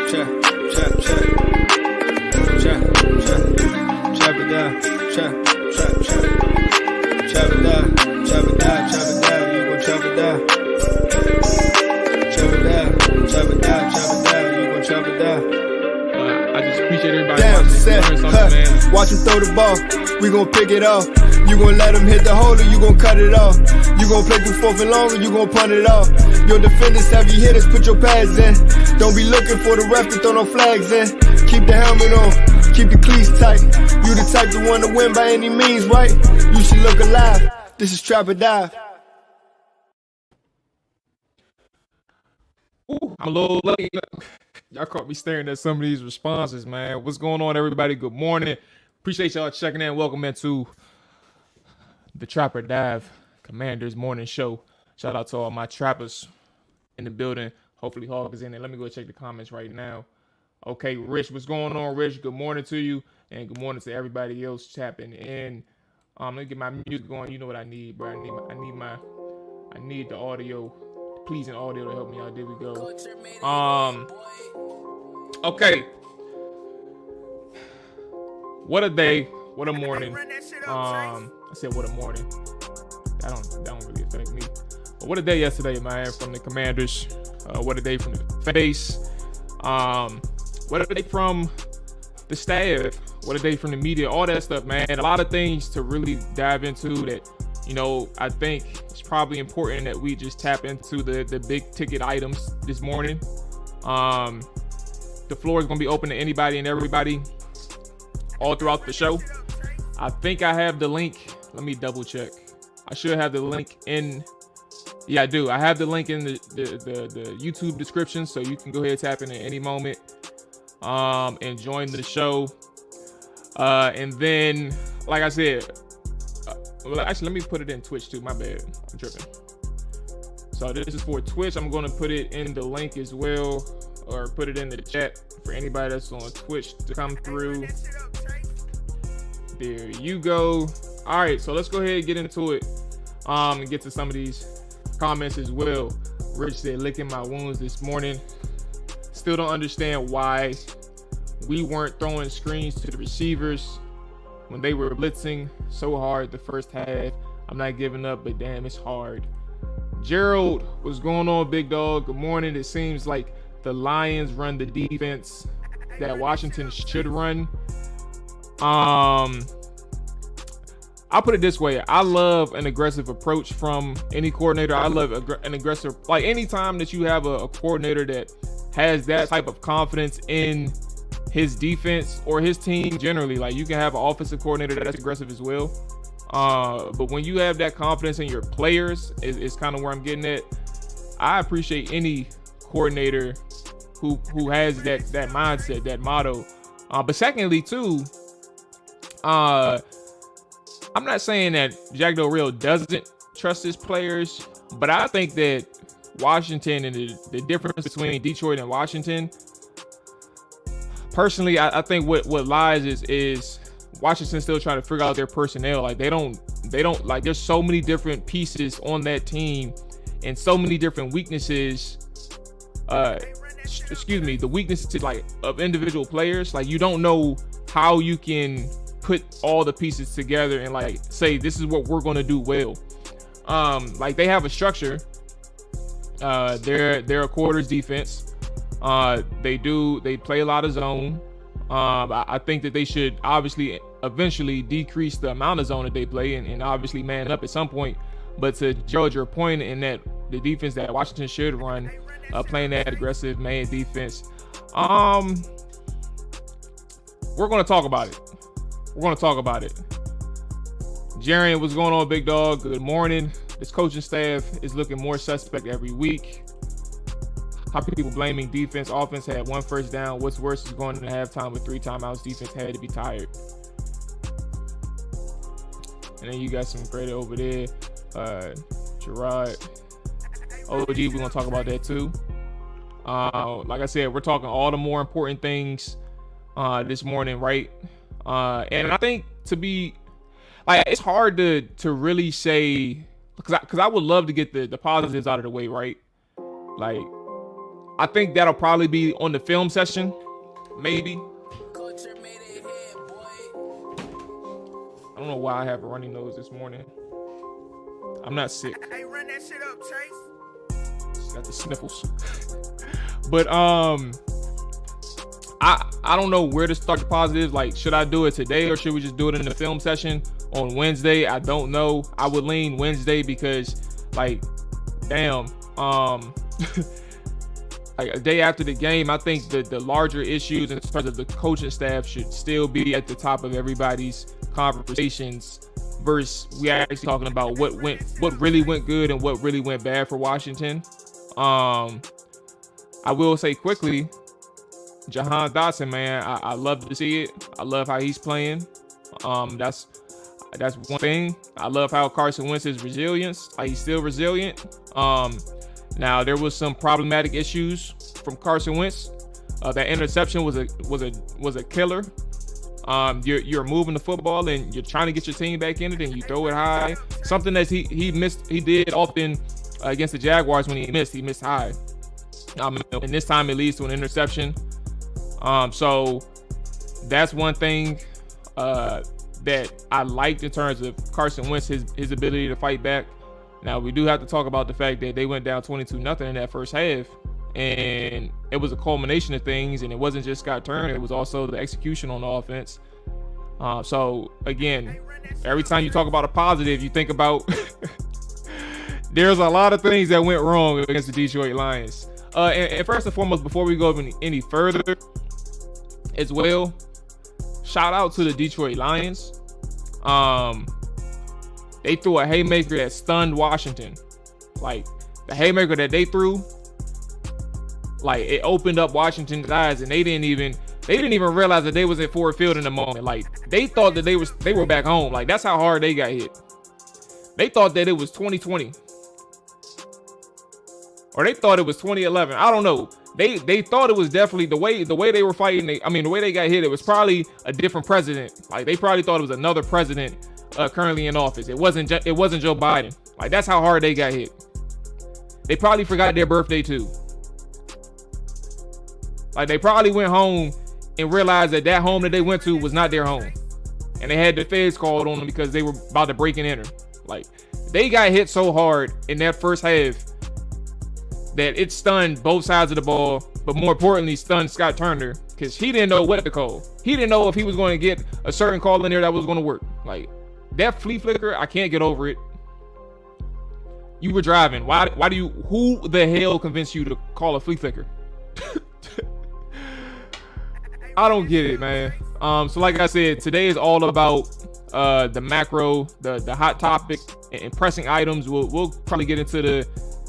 I just appreciate everybody watching. Watch him throw the ball. We gon' pick it off. You gon' let him hit the hole or you gon' cut it off. You gon' play through fourth and long or you gon' punt it off. Your defenders, heavy hitters, put your pads in. Don't be looking for the ref to throw no flags in. Keep the helmet on, keep the cleats tight. You the type to want to win by any means, right? You should look alive. This is Trap or Dive. Ooh, I'm a little late. Y'all caught me staring at some of these responses, man. What's going on, everybody? Good morning. Appreciate y'all checking in. Welcome into the Trap or Dive Commanders Morning Show. Shout out to all my trappers in the building. Hopefully Hawk is in there. Let me go check the comments right now. Okay, Rich, what's going on, Rich? Good morning to you, and good morning to everybody else tapping in. Let me get my music going. You know what I need, bro. I need the audio, pleasing audio to help me out. There we go. Okay. What a day. What a morning. I said what a morning. That don't really affect me. But what a day yesterday, man, from the Commanders. What a day from the face. What a day from the staff. What a day from the media. All that stuff, man. A lot of things to really dive into that, you know, I think it's probably important that we just tap into the big ticket items this morning. The floor is going to be open to anybody and everybody all throughout the show. I think I have the link. Let me double check. I should have the link in. Yeah, I do. I have the link in the YouTube description, so you can go ahead and tap in at any moment and join the show. And then, like I said, well, actually, let me put it in Twitch too. My bad. I'm tripping. So this is for Twitch. I'm going to put it in the link as well, or put it in the chat for anybody that's on Twitch to come through. There you go. All right, so let's go ahead and get into it and get to some of these comments as well. Rich said, licking my wounds this morning. Still don't understand why we weren't throwing screens to the receivers when they were blitzing so hard the first half. I'm not giving up, but damn, it's hard. Gerald, what's going on, big dog? Good morning. It seems like the Lions run the defense that Washington should run. I'll put it this way. I love an aggressive approach from any coordinator. I love an aggressive, like anytime that you have a coordinator that has that type of confidence in his defense or his team generally. Like, you can have an offensive coordinator that's aggressive as well. But when you have that confidence in your players, is kind of where I'm getting at. I appreciate any coordinator who has that mindset, that motto. But secondly, too, I'm not saying that Jack Del Rio doesn't trust his players, but I think that Washington and the difference between Detroit and Washington, personally, I think what lies is Washington still trying to figure out their personnel. Like they don't like, there's so many different pieces on that team and so many different weaknesses. The weaknesses like of individual players. Like, you don't know how you can put all the pieces together and like say this is what we're going to do well. Like, they have a structure. They're a quarters defense. They play a lot of zone. I think that they should obviously eventually decrease the amount of zone that they play and obviously man up at some point. But to Gerald, your point in that the defense that Washington should run, playing that aggressive man defense, we're going to talk about it. Jaren, what's going on, big dog? Good morning. This coaching staff is looking more suspect every week. How people blaming defense? Offense had 1 first down. What's worse is going to halftime with 3 timeouts. Defense had to be tired. And then you got some credit over there. Gerard. OG, we're going to talk about that too. Like I said, we're talking all the more important things this morning, right? And I think to be like, it's hard to really say, because I would love to get the positives out of the way, right? Like, I think that'll probably be on the film session, maybe. I don't know why I have a runny nose this morning. I'm not sick. Hey, run that shit up, Chase. Got the sniffles. But I don't know where to start the positives. Like, should I do it today or should we just do it in the film session on Wednesday? I don't know. I would lean Wednesday because, like, damn, like a day after the game, I think the larger issues in terms of the coaching staff should still be at the top of everybody's conversations versus we actually talking about what really went good and what really went bad for Washington. I will say quickly, Jahan Dotson, man, I love to see it. I love how he's playing. That's one thing. I love how Carson Wentz's resilience, like he's still resilient. Now there was some problematic issues from Carson Wentz. That interception was a killer. You're moving the football and you're trying to get your team back in it, and you throw it high. Something that he missed. He did often against the Jaguars when he missed high. And this time it leads to an interception. So that's one thing that I liked in terms of Carson Wentz, his ability to fight back. Now we do have to talk about the fact that they went down 22-0 in that first half, and it was a culmination of things, and it wasn't just Scott Turner, it was also the execution on the offense. So again, every time you talk about a positive, you think about there's a lot of things that went wrong against the Detroit Lions. And first and foremost, before we go any further as well, shout out to the Detroit Lions. They threw a haymaker that stunned Washington. Like, the haymaker that they threw, like, it opened up Washington's eyes, and they didn't even realize that they was at Ford Field in the moment. Like, they thought that they were back home. Like, that's how hard they got hit. They thought that it was 2020. Or they thought it was 2011. I don't know. They thought it was definitely the way they were fighting. The way they got hit, it was probably a different president. Like, they probably thought it was another president currently in office. It wasn't Joe Biden. Like, that's how hard they got hit. They probably forgot their birthday too. Like, they probably went home and realized that home that they went to was not their home, and they had the feds called on them because they were about to break and enter. Like, they got hit so hard in that first half that it stunned both sides of the ball, but more importantly, stunned Scott Turner because he didn't know what to call. He didn't know if he was going to get a certain call in there that was going to work. Like, that flea flicker, I can't get over it. You were driving. Who the hell convinced you to call a flea flicker? I don't get it, man. So like I said, today is all about the macro, the hot topic, and pressing items. We'll probably get into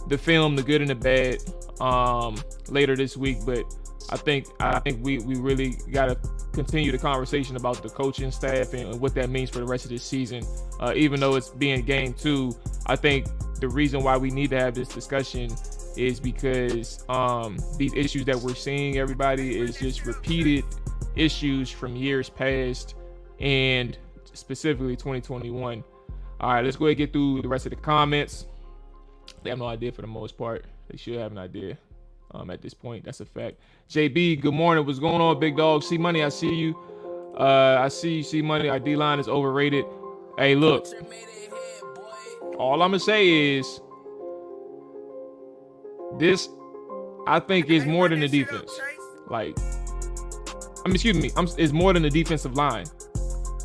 the film, the good and the bad, later this week. But I think we really got to continue the conversation about the coaching staff and what that means for the rest of this season. Even though it's being game 2, I think the reason why we need to have this discussion is because these issues that we're seeing, everybody, is just repeated issues from years past, and specifically 2021. All right, let's go ahead and get through the rest of the comments. They have no idea for the most part. They should have an idea at this point. That's a fact. JB, good morning. What's going on, big dog? C Money, I see you. I see you, C Money. Our D-line is overrated. Hey, look. All I'm going to say is this, I think, is more than the defense. Like, it's more than the defensive line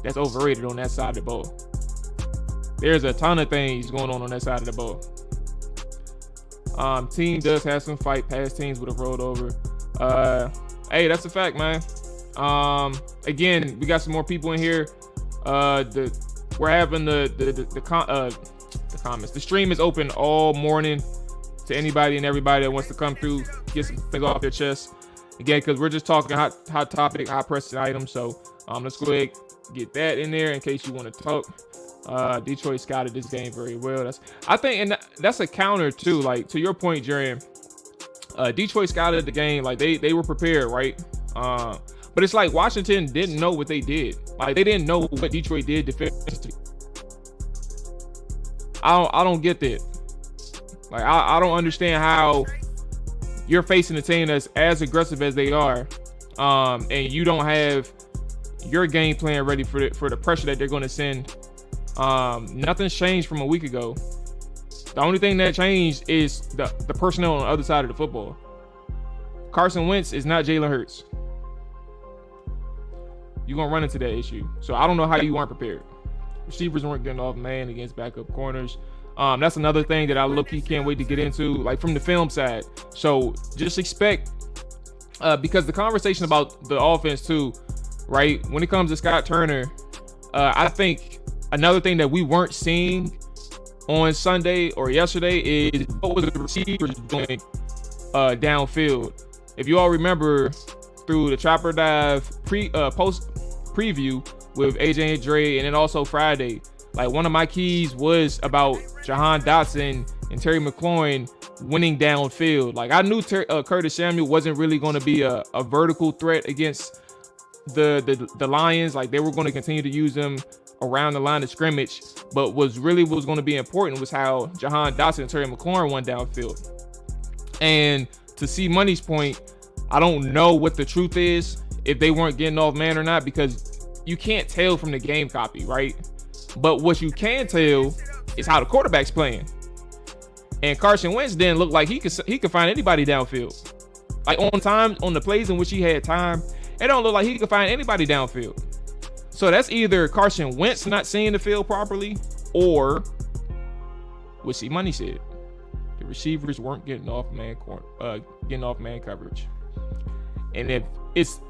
that's overrated on that side of the ball. There's a ton of things going on that side of the ball. Team does have some fight. Past teams would have rolled over. Hey, that's a fact, man. Again, we got some more people in here. We're having the comments. The stream is open all morning to anybody and everybody that wants to come through, get some things off their chest. Again, because we're just talking hot topic, hot pressing items. So let's go ahead and get that in there in case you want to talk. Detroit scouted this game very well. That's a counter too. Like, to your point, Jerry. Detroit scouted the game. Like, they were prepared, right? But it's like Washington didn't know what they did. Like, they didn't know what Detroit did defensively. I don't get that. Like, I don't understand how you're facing a team that's as aggressive as they are, and you don't have your game plan ready for the pressure that they're going to send. Nothing's changed from a week ago. The only thing that changed is the personnel on the other side of the football. Carson Wentz is not Jalen Hurts. You're going to run into that issue. So I don't know how you weren't prepared. Receivers weren't getting off man against backup corners. That's another thing that I low-key can't wait to get into, like from the film side. So just expect, because the conversation about the offense too, right? When it comes to Scott Turner, I think another thing that we weren't seeing on Sunday or yesterday is what was the receivers doing downfield. If you all remember through the Chopper Dive post preview with AJ and Dre, and then also Friday, like one of my keys was about Jahan Dotson and Terry McLaurin winning downfield. Like I knew Curtis Samuel wasn't really going to be a vertical threat against the Lions. Like they were going to continue to use him around the line of scrimmage, but what was going to be important was how Jahan Dotson and Terry McLaurin won downfield. And to see Money's point, I don't know what the truth is, if they weren't getting off man or not, because you can't tell from the game copy, right? But what you can tell is how the quarterback's playing. And Carson Wentz didn't look like he could find anybody downfield. Like on the plays in which he had time, it don't look like he could find anybody downfield. So that's either Carson Wentz not seeing the field properly, or what C Money said, the receivers weren't getting off man coverage. And if it's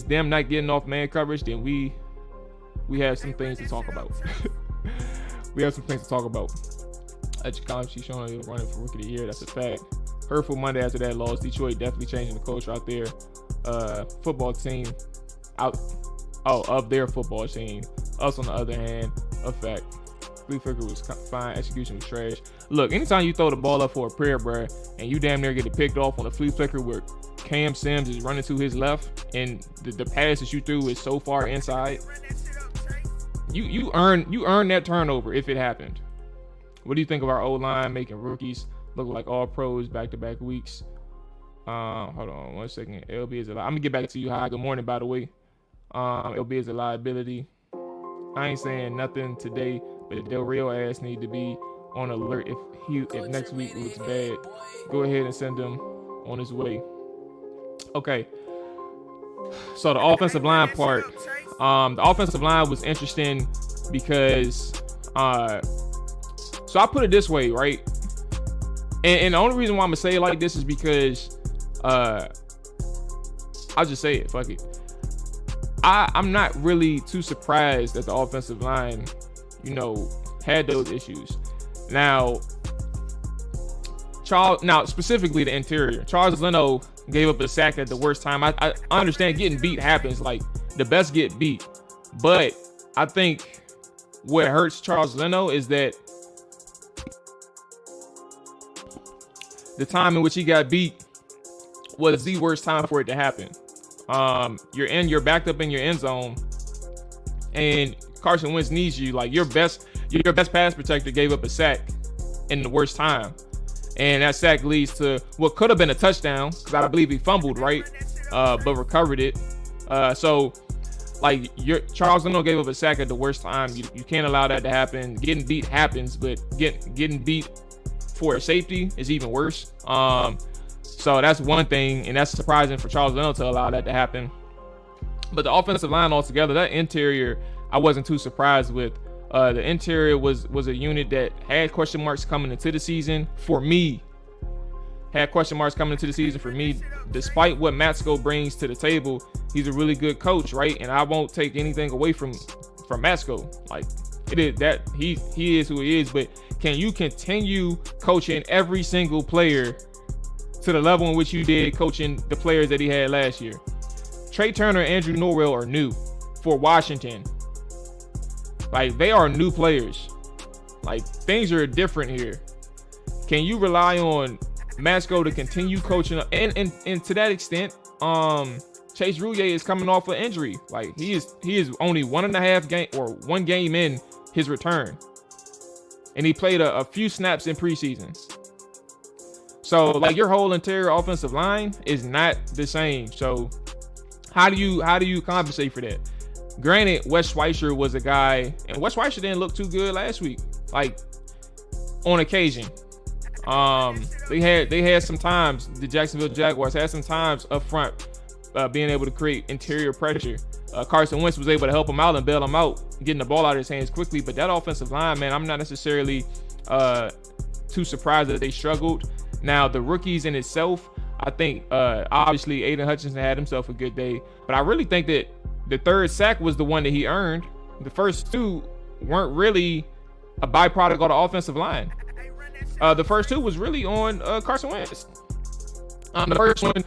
them not getting off man coverage, then we have some things to talk about. We have some things to talk about. She's showing he was running for Rookie of the Year. That's a fact. Hurtful Monday after that loss. Detroit definitely changing the culture out there. Football team of their football team. Us on the other hand, a fact. Flea flicker was fine. Execution was trash. Look, anytime you throw the ball up for a prayer, bro, and you damn near get it picked off on a flea flicker where Cam Sims is running to his left and the pass that you threw is so far inside, you earn that turnover if it happened. What do you think of our O-line making rookies look like all pros back-to-back weeks? Hold on 1 second. LB is a I'm gonna get back to you. Hi, good morning, by the way. LB is a liability. I ain't saying nothing today, but Del Rio ass need to be on alert if next week looks bad. Go ahead and send him on his way. Okay. So the offensive line part. The offensive line was interesting because so I put it this way, right? And the only reason why I'm gonna say it like this is because I'll just say it, fuck it. I'm not really too surprised that the offensive line, had those issues. Now specifically the interior. Charles Leno gave up a sack at the worst time. I understand getting beat happens, like the best get beat. But I think what hurts Charles Leno is that the time in which he got beat was the worst time for it to happen. You're backed up in your end zone, and Carson Wentz needs you. Like your best pass protector gave up a sack in the worst time, and that sack leads to what could have been a touchdown because I believe he fumbled, right, but recovered it. So like Charles Leno gave up a sack at the worst time. You can't allow that to happen. Getting beat happens, but getting beat for a safety is even worse. So that's one thing, and that's surprising for Charles Leno to allow that to happen. But the offensive line altogether, that interior, I wasn't too surprised with. The interior was a unit that had question marks coming into the season for me. Despite what Matsko brings to the table, he's a really good coach, right? And I won't take anything away from Matsko. Like it is that he is who he is, but can you continue coaching every single player to the level in which you did coaching the players that he had last year? Trey Turner and Andrew Norwell are new for Washington. Like, they are new players. Like, things are different here. Can you rely on Matsko to continue coaching? And to that extent, Chase Rouillet is coming off an injury. Like, he is only 1 game in his return. And he played a few snaps in preseason. So like your whole interior offensive line is not the same. So how do you compensate for that? Granted, Wes Schweitzer was a guy, and Wes Schweitzer didn't look too good last week. Like on occasion, they had some times. The Jacksonville Jaguars had some times up front, being able to create interior pressure. Carson Wentz was able to help him out and bail him out, getting the ball out of his hands quickly. But that offensive line, man, I'm not necessarily too surprised that they struggled. Now, the rookies in itself, I think obviously Aiden Hutchinson had himself a good day, but I really think that the third sack was the one that he earned. The first two weren't really a byproduct of the offensive line. The first two was really on Carson Wentz. The first one,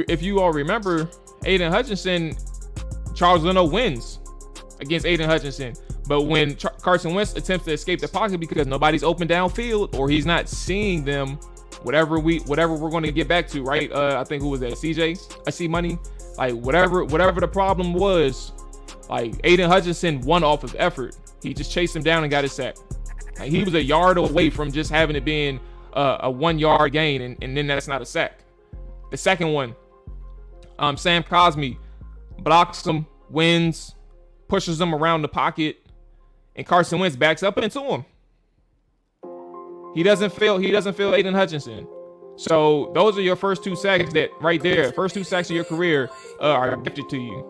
if you all remember, Aiden Hutchinson, Charles Leno wins against Aiden Hutchinson. But when Carson Wentz attempts to escape the pocket because nobody's open downfield or he's not seeing them, whatever we're going to get back to, right? I think who was that? CJ? I see money. Like whatever the problem was, like Aiden Hutchinson won off of effort. He just chased him down and got his sack. Like, he was a yard away from just having it being a 1 yard gain, and then that's not a sack. The second one, Sam Cosmi blocks him, wins, pushes him around the pocket, and Carson Wentz backs up into him. He doesn't feel Aiden Hutchinson. So those are your first two sacks that right there, first two sacks of your career are gifted to you.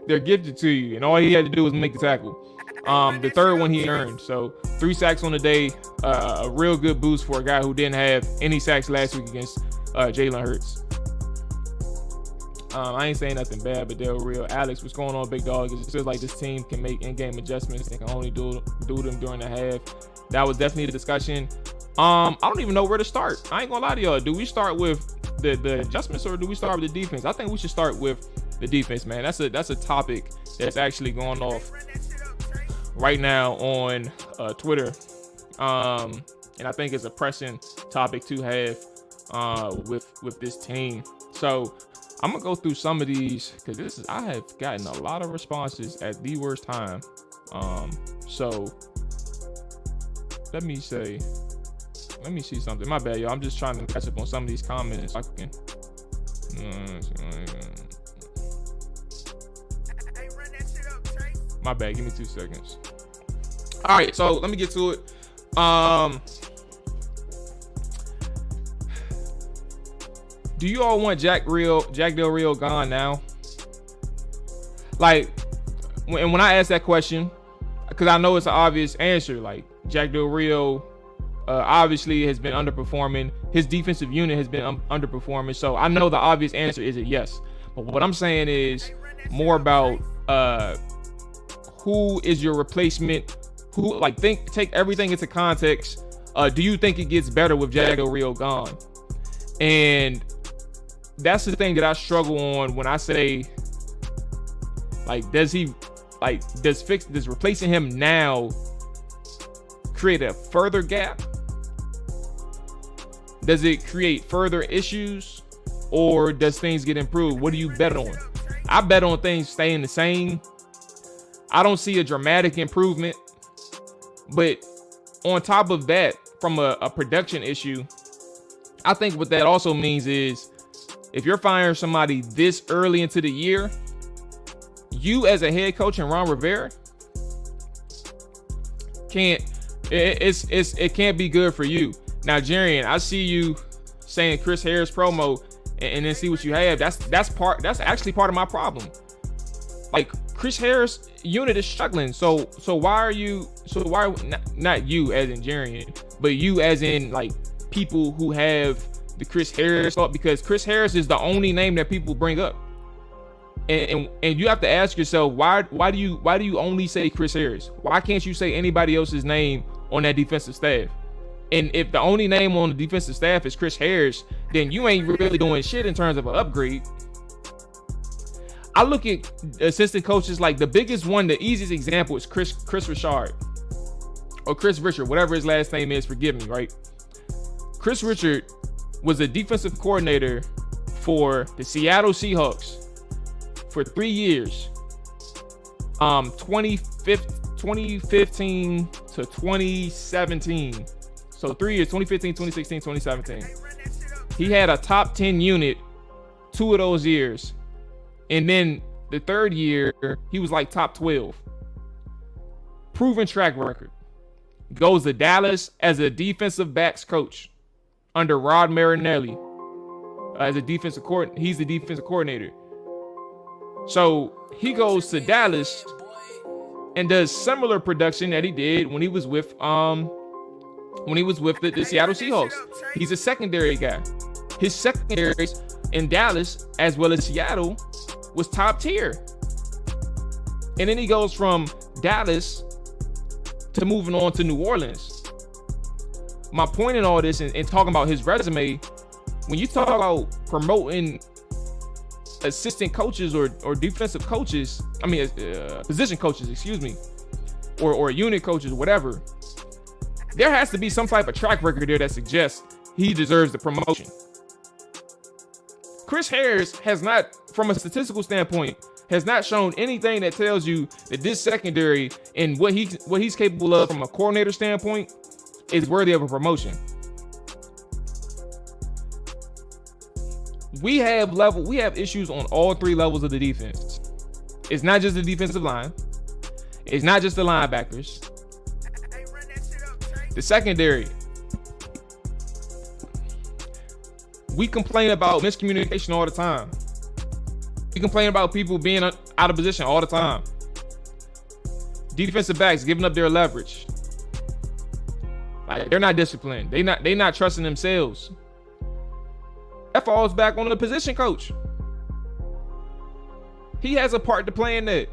They're gifted to you, and all he had to do was make the tackle. The third one he earned. So 3 sacks on the day, a real good boost for a guy who didn't have any sacks last week against Jalen Hurts. I ain't saying nothing bad, but they're real. Alex, what's going on, big dog? It feels like this team can make in-game adjustments. They can only do them during the half. That was definitely the discussion. I don't even know where to start. I ain't gonna lie to y'all. Do we start with the adjustments or do we start with the defense? I think we should start with the defense, man. That's a topic that's actually going off right now on Twitter. And I think it's a pressing topic to have with this team. So I'm gonna go through some of these because I have gotten a lot of responses at the worst time. So let me see something. My bad, y'all. I'm just trying to catch up on some of these comments. I can. My bad. Give me 2 seconds. All right, so let me get to it. Do you all want Jack Del Rio gone now? Like, when I ask that question, because I know it's an obvious answer. Like, Jack Del Rio obviously has been underperforming. His defensive unit has been underperforming. So I know the obvious answer is a yes. But what I'm saying is more about who is your replacement? Who, like, take everything into context. Do you think it gets better with Jack Del Rio gone? And that's the thing that I struggle on when I say, like, does replacing him now create a further gap? Does it create further issues, or does things get improved? What do you bet on? I bet on things staying the same. I don't see a dramatic improvement, but on top of that, from a production issue, I think what that also means is if you're firing somebody this early into the year, you as a head coach and Ron Rivera it can't be good for you. Now, Jarian, I see you saying Chris Harris promo and then see what you have. That's actually part of my problem. Like, Chris Harris unit is struggling. So why not you as in Jarian, but you as in, like, people who have the Chris Harris thought, because Chris Harris is the only name that people bring up. And you have to ask yourself, why do you only say Chris Harris? Why can't you say anybody else's name on that defensive staff? And if the only name on the defensive staff is Chris Harris, then you ain't really doing shit in terms of an upgrade. I look at assistant coaches, like the biggest one, the easiest example is Chris Richard or Chris Richard, whatever his last name is. Forgive me, right? Chris Richard was a defensive coordinator for the Seattle Seahawks for 3 years, 2015 to 2017. So So 3 years, 2015, 2016, 2017. He had a top 10 unit 2 of those years. And then the third year, he was like top 12. Proven track record. Goes to Dallas as a defensive backs coach under Rod Marinelli. As a defensive coordinator, he's the defensive coordinator. So he goes to Dallas and does similar production that he did when he was with the Seattle Seahawks. He's a secondary guy. His secondaries in Dallas as well as Seattle was top tier. And then he goes from Dallas to moving on to New Orleans. My point in all this and talking about his resume, when you talk about promoting assistant coaches or defensive coaches, position coaches, excuse me, or unit coaches, whatever, there has to be some type of track record there that suggests he deserves the promotion. Chris Harris has not, from a statistical standpoint, has not shown anything that tells you that this secondary and what he's capable of from a coordinator standpoint is worthy of a promotion. We have issues on all 3 levels of the defense. It's not just the defensive line. It's not just the linebackers. The secondary. We complain about miscommunication all the time. We complain about people being out of position all the time. Defensive backs giving up their leverage. Like, they're not disciplined. They not trusting themselves. That falls back on the position coach. He has a part to play in that.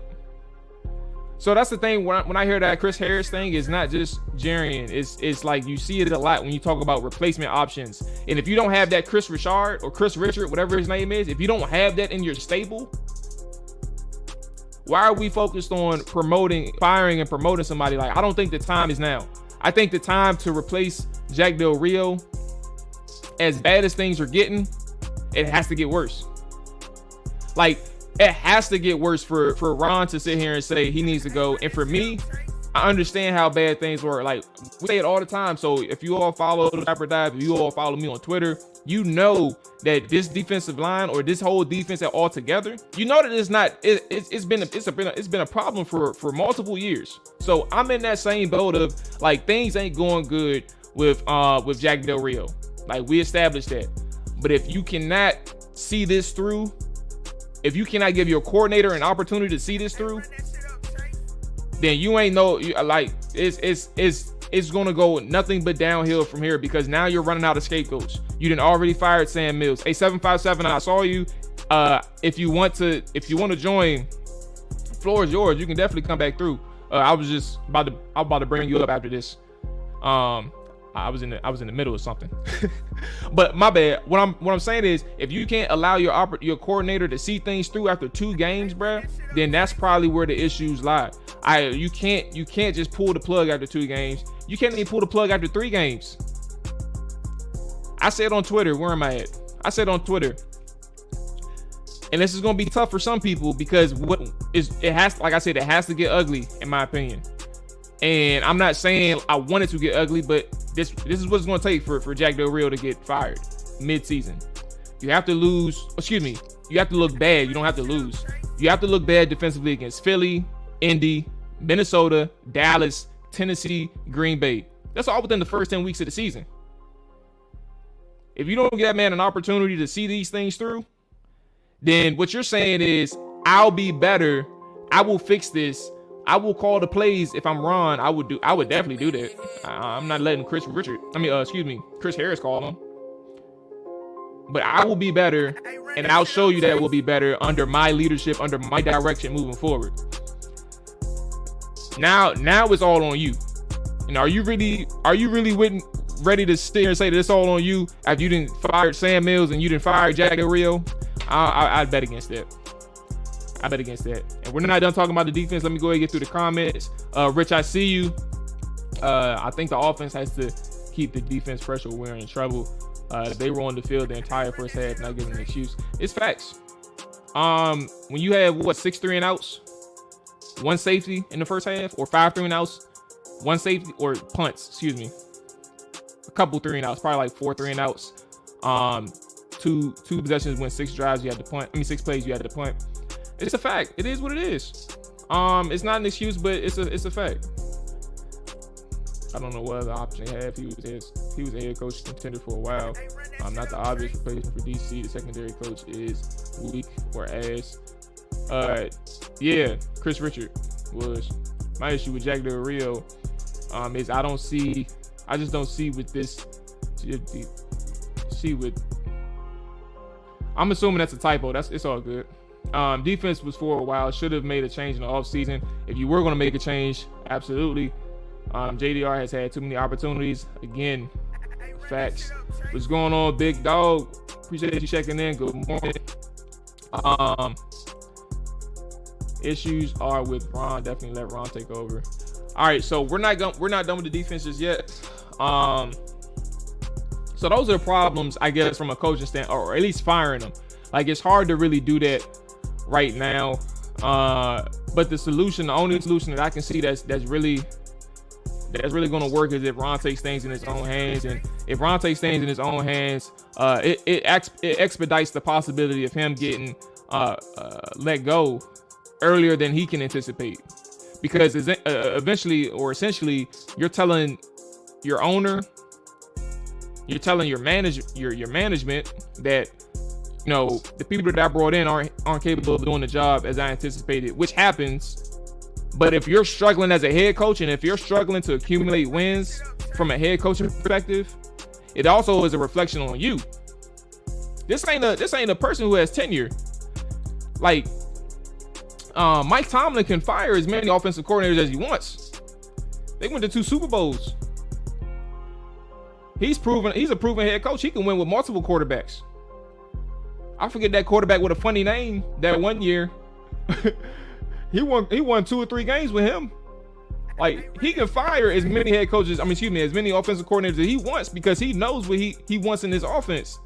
So that's the thing when I hear that Chris Harris thing, is not just Jarian. It's like you see it a lot when you talk about replacement options. And if you don't have that Chris Richard or Chris Richard, whatever his name is, if you don't have that in your stable, why are we focused on firing and promoting somebody? Like, I don't think the time is now. I think the time to replace Jack Del Rio, as bad as things are getting, it has to get worse. Like, it has to get worse for Ron to sit here and say he needs to go. And for me, I understand how bad things were. Like, we say it all the time. So if you all follow the Chapter Dive, if you all follow me on Twitter, you know that this defensive line or this whole defense altogether, you know that it's been a problem for multiple years. So I'm in that same boat of, like, things ain't going good with Jack Del Rio. Like, we established that. But if you cannot see this through, if you cannot give your coordinator an opportunity to see this through, then you ain't it's gonna go nothing but downhill from here, because now you're running out of scapegoats. You done already fired Sam Mills. Hey, 757, I saw you. If you want to join, floor is yours. You can definitely come back through. I was about to bring you up after this. I was in the middle of something. But my bad. What I'm saying is, if you can't allow your coordinator to see things through after 2 games, bruh, then that's probably where the issues lie. You can't just pull the plug after 2 games. You can't even pull the plug after 3 games. I said on Twitter, where am I at? I said on Twitter, and this is gonna be tough for some people, because it has to get ugly, in my opinion. And I'm not saying I want it to get ugly, but this is what it's going to take for Jack Del Rio to get fired mid-season. You have to you have to look bad. You don't have to lose. You have to look bad defensively against Philly, Indy, Minnesota, Dallas, Tennessee, Green Bay. That's all within the first 10 weeks of the season. If you don't give that man an opportunity to see these things through, then what you're saying is, I'll be better. I will fix this. I will call the plays. If I'm Ron, I would definitely do that. I'm not letting Chris Harris call them. But I will be better, and I'll show you that we'll be better under my leadership, under my direction moving forward. Now it's all on you. And are you really ready to sit here and say that it's all on you after you didn't fire Sam Mills and you didn't fire Jack Del Rio? I'd bet against that. I bet against that. And we're not done talking about the defense. Let me go ahead and get through the comments. Rich, I see you. I think the offense has to keep the defense fresh or we're in trouble. They were on the field the entire first half, not giving an excuse. It's facts. When you have 6 3-and-outs, 1 safety in the first half, or 5 3-and-outs, 1 safety, or punts, excuse me. a couple 3-and-outs, probably like 4 3-and-outs. Two possessions went 6 drives. You had to punt. 6 plays. You had to punt. It's a fact. It is what it is. It's not an excuse, but it's a fact. I don't know what other option he had. He was a head coach contender for a while. Not the obvious replacement for DC. The secondary coach is weak or ass. Yeah, Chris Richard was. My issue with Jack Del Rio is I just don't see with this. I'm assuming that's a typo. It's all good. Defense was for a while. Should have made a change in the offseason. If you were going to make a change, absolutely. JDR has had too many opportunities. Again, facts. What's going on, big dog? Appreciate you checking in. Good morning. Issues are with Ron. Definitely let Ron take over. All right, so we're not done with the defense just yet. So those are the problems, I guess, from a coaching standpoint, or at least firing them. Like, it's hard to really do that right now. But the only solution that I can see that's really going to work is if Ron takes things in his own hands. And if Ron takes things in his own hands, it expedites the possibility of him getting let go earlier than he can anticipate. Because eventually, or essentially, you're telling your owner, you're telling your management that, you know, the people that I brought in aren't capable of doing the job as I anticipated, which happens. But if you're struggling as a head coach, and if you're struggling to accumulate wins from a head coaching perspective, it also is a reflection on you. This ain't a person who has tenure. Like, Mike Tomlin can fire as many offensive coordinators as he wants. They went to 2 Super Bowls. He's a proven head coach. He can win with multiple quarterbacks. I forget that quarterback with a funny name that one year. He won 2 or 3 games with him. Like, he can fire as many as many offensive coordinators that he wants, because he knows what he wants in his offense.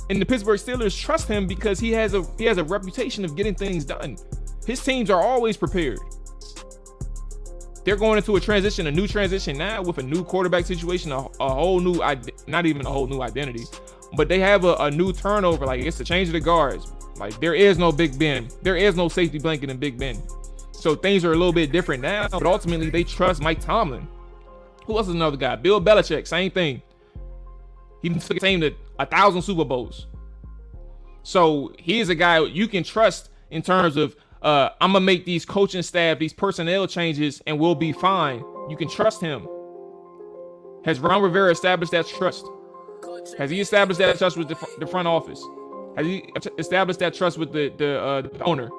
And the Pittsburgh Steelers trust him because he has a reputation of getting things done. His teams are always prepared. They're going into a new transition now with a new quarterback situation, a whole new, not even a whole new identity, but they have a new turnover. Like, it's the change of the guards. Like, there is no Big Ben. There is no safety blanket in Big Ben. So things are a little bit different now, but ultimately they trust Mike Tomlin. Who else is another guy? Bill Belichick, same thing. He took a team to 1,000 Super Bowls. So he is a guy you can trust in terms of, I'm going to make these coaching staff, these personnel changes, and we'll be fine. You can trust him. Has Ron Rivera established that trust? Has he established that trust with the front office? Has he established that trust with the owner?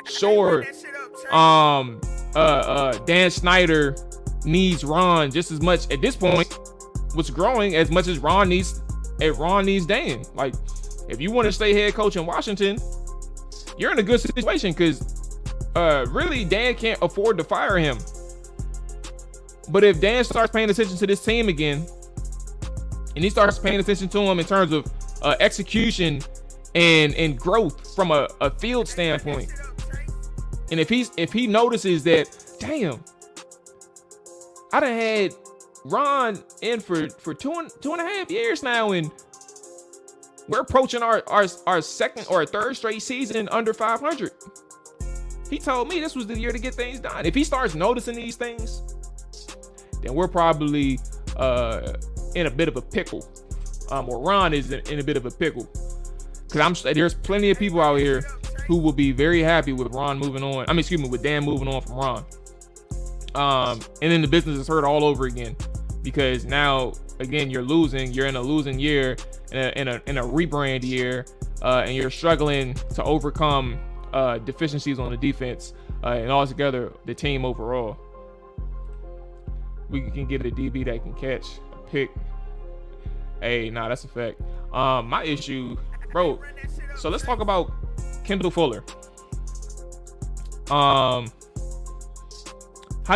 Sure. Dan Snyder needs Ron just as much at this point. What's growing as much as Ron needs Dan. Like, if you want to stay head coach in Washington, you're in a good situation, because really Dan can't afford to fire him. But if Dan starts paying attention to this team again, and he starts paying attention to him in terms of execution and growth from a field standpoint, and if he notices that, damn, I done had Ron in for two and a half years now, and we're approaching our second or third straight season under 500. He told me this was the year to get things done. If he starts noticing these things, then we're probably in a bit of a pickle. Or Ron is in a bit of a pickle. Because there's plenty of people out here who will be very happy with Ron moving on. With Dan moving on from Ron. And then the business is hurt all over again, because now again you're losing. You're in a losing year, in a rebrand year, and you're struggling to overcome deficiencies on the defense, and altogether the team overall. We can get a DB that can catch a pick. Hey, nah, that's a fact. My issue, bro. So let's talk about Kendall Fuller. How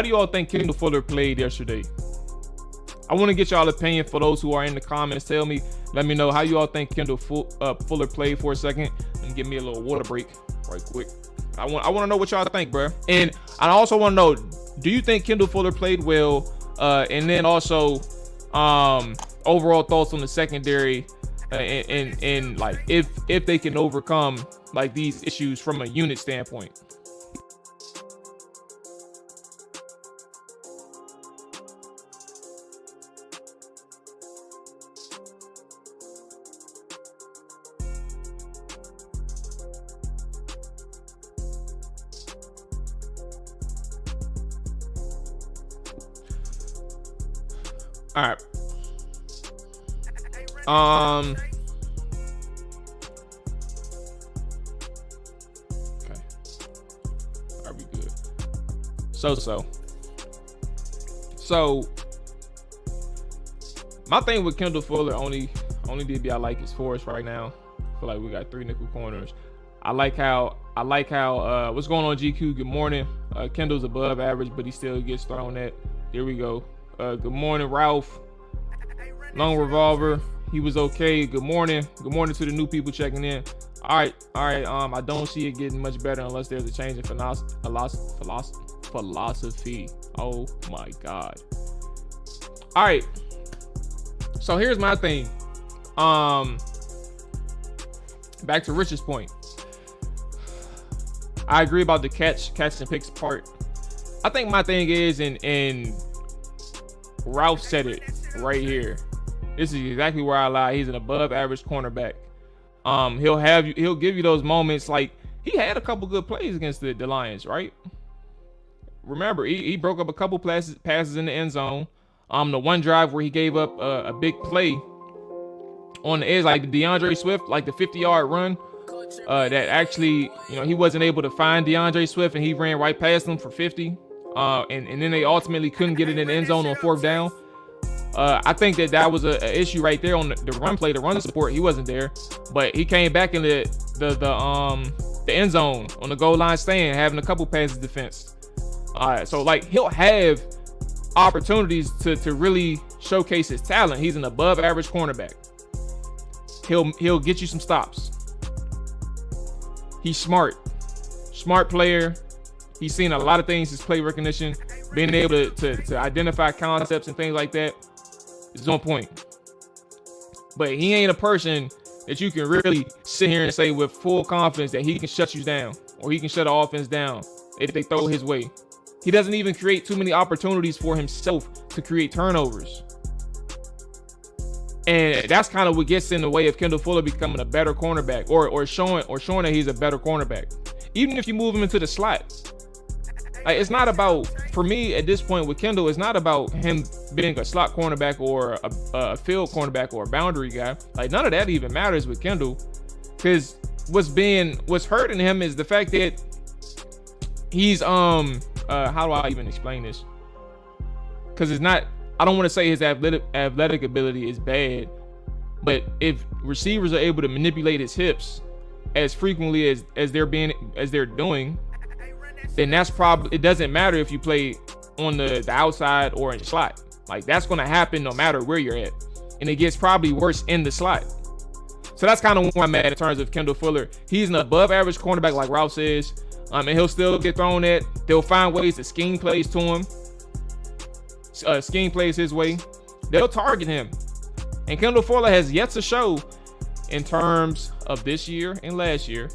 do you all think Kendall Fuller played yesterday? I want to get y'all opinion. For those who are in the comments, let me know how you all think Kendall Fuller played for a second, and give me a little water break right quick. I want to know what y'all think, bro. And I also want to know, do you think Kendall Fuller played well? And then also, Overall thoughts on the secondary, and like if they can overcome like these issues from a unit standpoint. All right. Okay. Are we good? So my thing with Kendall Fuller, only DB I like is Forrest right now. I feel like we got 3 nickel corners. I like how what's going on, GQ? Good morning. Kendall's above average, but he still gets thrown at. There we go. Good morning, Ralph. Long revolver. He was okay. Good morning. Good morning to the new people checking in. All right. I don't see it getting much better unless there's a change in philosophy. Oh my God. All right. So here's my thing. Back to Rich's point. I agree about the catch and picks part. I think my thing is, and Ralph said it right here. This is exactly where I lie. He's an above average cornerback. He'll give you those moments. Like, he had a couple good plays against the Lions, right? Remember, he broke up a couple passes in the end zone. The one drive where he gave up a big play on the edge, like the Deandre Swift, like the 50-yard run, that actually, he wasn't able to find Deandre Swift, and he ran right past him for 50. And then they ultimately couldn't get it in the end zone on 4th down. I think that was a issue right there on the run play, the run support. He wasn't there, but he came back in the end zone on the goal line stand, having a couple passes defense. So like, he'll have opportunities to really showcase his talent. He's an above average cornerback. He'll get you some stops. He's smart player. He's seen a lot of things, his play recognition, being able to identify concepts and things like that is on point. But he ain't a person that you can really sit here and say with full confidence that he can shut you down or he can shut the offense down if they throw his way. He doesn't even create too many opportunities for himself to create turnovers. And that's kind of what gets in the way of Kendall Fuller becoming a better cornerback or showing that he's a better cornerback. Even if you move him into the slot. Like, it's not about, for me at this point with Kendall, it's not about him being a slot cornerback or a field cornerback or a boundary guy. Like, none of that even matters with Kendall, because what's hurting him is the fact that he's how do I even explain this? Because it's not, I don't want to say his athletic ability is bad, but if receivers are able to manipulate his hips as frequently as they're doing, then that's probably, it doesn't matter if you play on the outside or in the slot. Like, that's going to happen no matter where you're at. And it gets probably worse in the slot. So that's kind of where I'm at in terms of Kendall Fuller. He's an above average cornerback, like Ralph says. And he'll still get thrown at. They'll find ways to scheme plays to him. Scheme plays his way. They'll target him. And Kendall Fuller has yet to show in terms of this year and last year.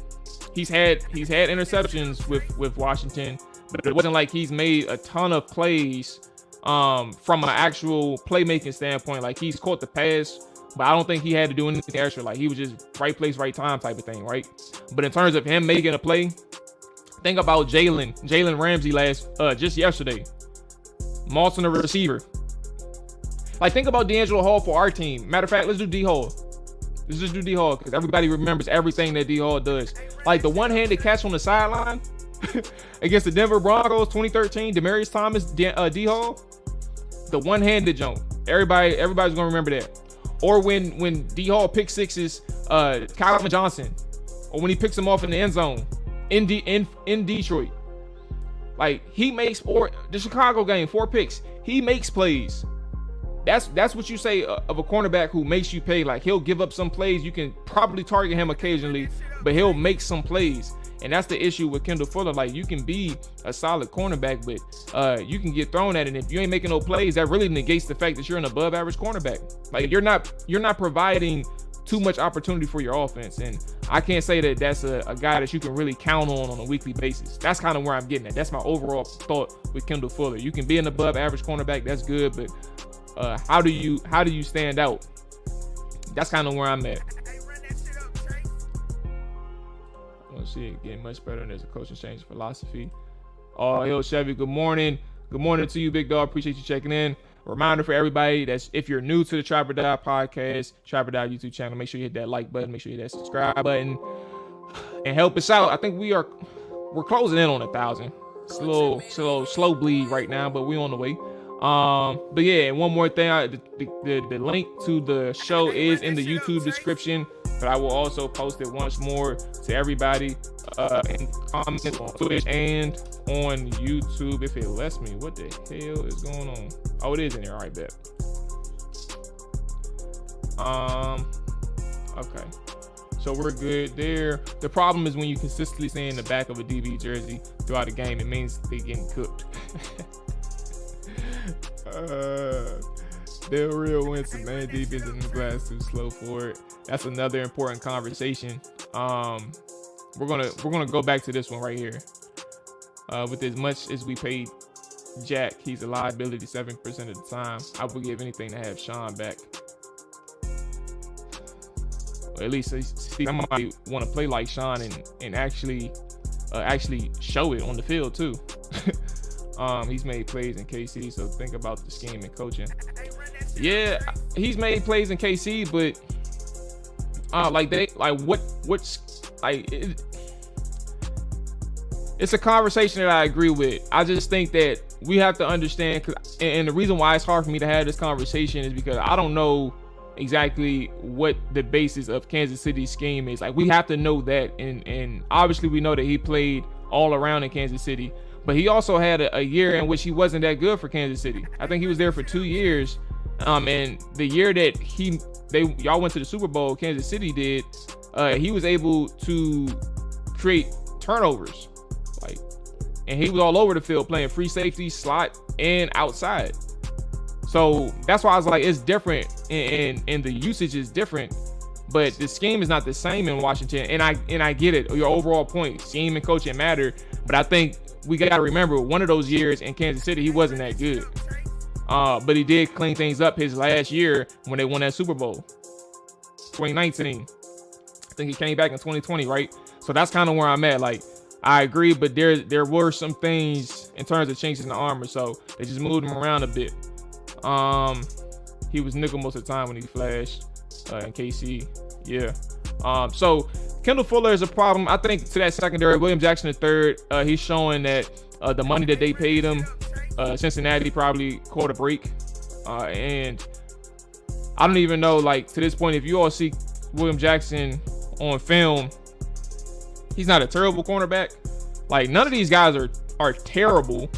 He's had interceptions with Washington, but it wasn't like he's made a ton of plays from an actual playmaking standpoint. Like, he's caught the pass, but I don't think he had to do anything extra. Like, he was just right place, right time type of thing, right? But in terms of him making a play, think about Jalen Ramsey just yesterday. Moss on the receiver. Like, think about D'Angelo Hall for our team. Matter of fact, let's do D Hall. Let's just do D Hall, because everybody remembers everything that D Hall does. Like, the one-handed catch on the sideline against the Denver Broncos 2013, Demaryius Thomas, D Hall. The one-handed jump. Everybody's gonna remember that. Or when D Hall pick sixes Kylan Johnson, or when he picks him off in the end zone in Detroit. Like, he makes, or the Chicago game, 4 picks. He makes plays. That's what you say of a cornerback who makes you pay. Like, he'll give up some plays. You can probably target him occasionally, but he'll make some plays. And that's the issue with Kendall Fuller. Like, you can be a solid cornerback, but you can get thrown at it. And if you ain't making no plays, that really negates the fact that you're an above average cornerback. Like, you're not providing too much opportunity for your offense. And I can't say that that's a guy that you can really count on a weekly basis. That's kind of where I'm getting at. That's my overall thought with Kendall Fuller. You can be an above average cornerback. That's good. But how do you stand out? That's kind of where I'm at. I want to see it getting much better, and there's a coaching change philosophy. Oh, Hill Chevy, good morning. Good morning to you, big dog. Appreciate you checking in. Reminder for everybody that's if you're new to the Trapper Die podcast, Trapper Die YouTube channel, make sure you hit that like button, make sure you hit that subscribe button, and help us out. I think we're closing in on 1,000. It's a little slow bleed right now, but we're on the way. But yeah, one more thing, the link to the show is in the YouTube description, but I will also post it once more to everybody in comments on Twitch and on YouTube if it lets me. What the hell is going on? Oh, it is in there. All right, bet. Okay, so we're good there. The problem is when you consistently stay in the back of a DB jersey throughout the game, it means they're getting cooked. Del Rio Winston, man, defense in the glass too slow for it. That's another important conversation. We're gonna go back to this one right here. With as much as we paid Jack, he's a liability 7% of the time. I would give anything to have Sean back. Or at least somebody want to play like Sean and actually show it on the field too. He's made plays in KC, so think about the scheme and coaching. Yeah, he's made plays in KC, but it's a conversation that I agree with. I just think that we have to understand, and the reason why it's hard for me to have this conversation is because I don't know exactly what the basis of Kansas City's scheme is. Like, we have to know that, and obviously we know that he played all around in Kansas City, but he also had a year in which he wasn't that good for Kansas City. I think he was there for 2 years, and the year that y'all went to the Super Bowl, Kansas City did, he was able to create turnovers, like, and he was all over the field playing free safety, slot, and outside. So that's why I was like, it's different, and the usage is different, but the scheme is not the same in Washington. And I get it, your overall point, scheme and coaching matter, but I think we got to remember one of those years in Kansas City, he wasn't that good. But he did clean things up his last year when they won that Super Bowl, 2019. I think he came back in 2020, right? So that's kind of where I'm at. Like, I agree, but there were some things in terms of changes in the armor, so they just moved him around a bit. He was nickel most of the time when he flashed in KC. Yeah. So Kendall Fuller is a problem. I think to that secondary, William Jackson III, he's showing that the money that they paid him, Cincinnati probably caught a break. And I don't even know, like, to this point, if you all see William Jackson on film, he's not a terrible cornerback. Like, none of these guys are terrible.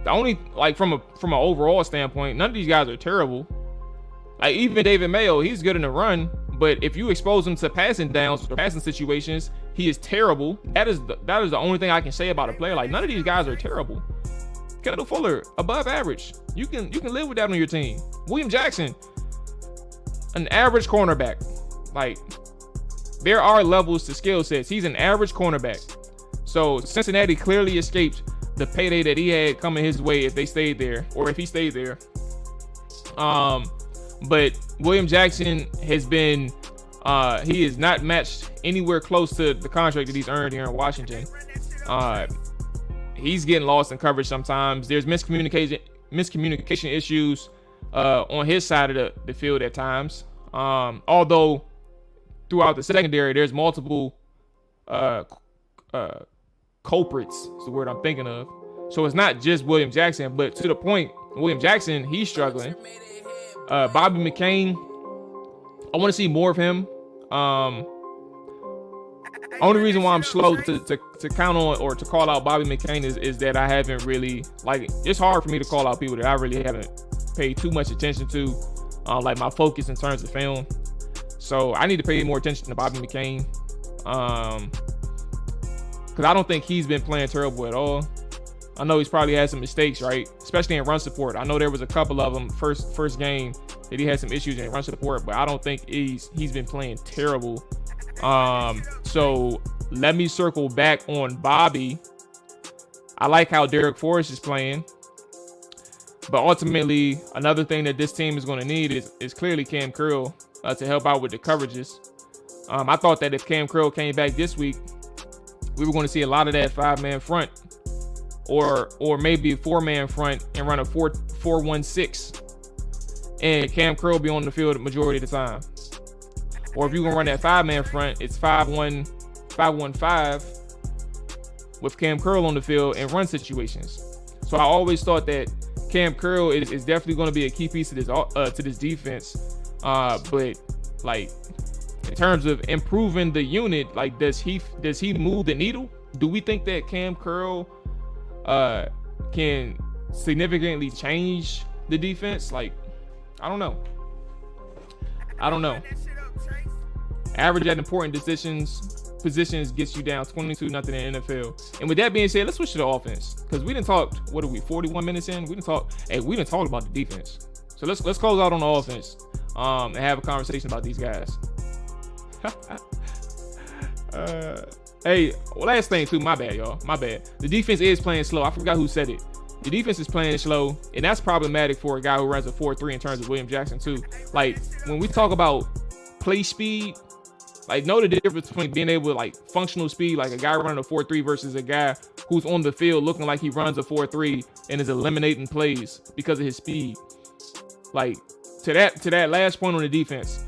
The only, like, from an overall standpoint, none of these guys are terrible. Like, even David Mayo, he's good in the run, but if you expose him to passing downs or passing situations, he is terrible. That is the only thing I can say about a player. Like, none of these guys are terrible. Kendall Fuller, above average. You can live with that on your team. William Jackson, an average cornerback. Like, there are levels to skill sets. He's an average cornerback. So Cincinnati clearly escaped the payday that he had coming his way if they stayed there, or if he stayed there. But William Jackson has been, he is not matched anywhere close to the contract that he's earned here in Washington. He's getting lost in coverage sometimes. There's miscommunication issues on his side of the field at times. Although throughout the secondary, there's multiple culprits is the word I'm thinking of. So it's not just William Jackson, but to the point, William Jackson, he's struggling. Bobby McCain, I want to see more of him. Only reason why I'm slow to count on or to call out Bobby McCain is that I haven't really, like, it's hard for me to call out people that I really haven't paid too much attention to, like my focus in terms of film. So I need to pay more attention to Bobby McCain. because I don't think he's been playing terrible at all. I know he's probably had some mistakes, right? Especially in run support. I know there was a couple of them first game that he had some issues in run support, but I don't think he's been playing terrible. So let me circle back on Bobby. I like how Derek Forrest is playing, but ultimately another thing that this team is going to need is clearly Cam Curl to help out with the coverages. I thought that if Cam Curl came back this week, we were going to see a lot of that 5-man front, or maybe a 4-man front and run a 4-1-6, and Cam Curl be on the field the majority of the time. Or if you're gonna run that 5-man front, it's 5-1-5 with Cam Curl on the field in run situations. So I always thought that Cam Curl is definitely going to be a key piece to this defense. But like in terms of improving the unit, like does he move the needle? Do we think that Cam Curl can significantly change the defense? Like, I don't know. Average at important positions gets you down 22-0 in the NFL. And with that being said, let's switch to the offense, because we didn't talk. What are we? 41 minutes in. We didn't talk about the defense. So let's close out on the offense and have a conversation about these guys. Hey, last thing too. My bad, y'all. My bad. The defense is playing slow. I forgot who said it. The defense is playing slow, and that's problematic for a guy who runs a 4.3 in terms of William Jackson too. Like when we talk about play speed. Like, know the difference between being able to, like, functional speed, like a guy running a 4.3 versus a guy who's on the field looking like he runs a 4.3 and is eliminating plays because of his speed. Like, to that last point on the defense,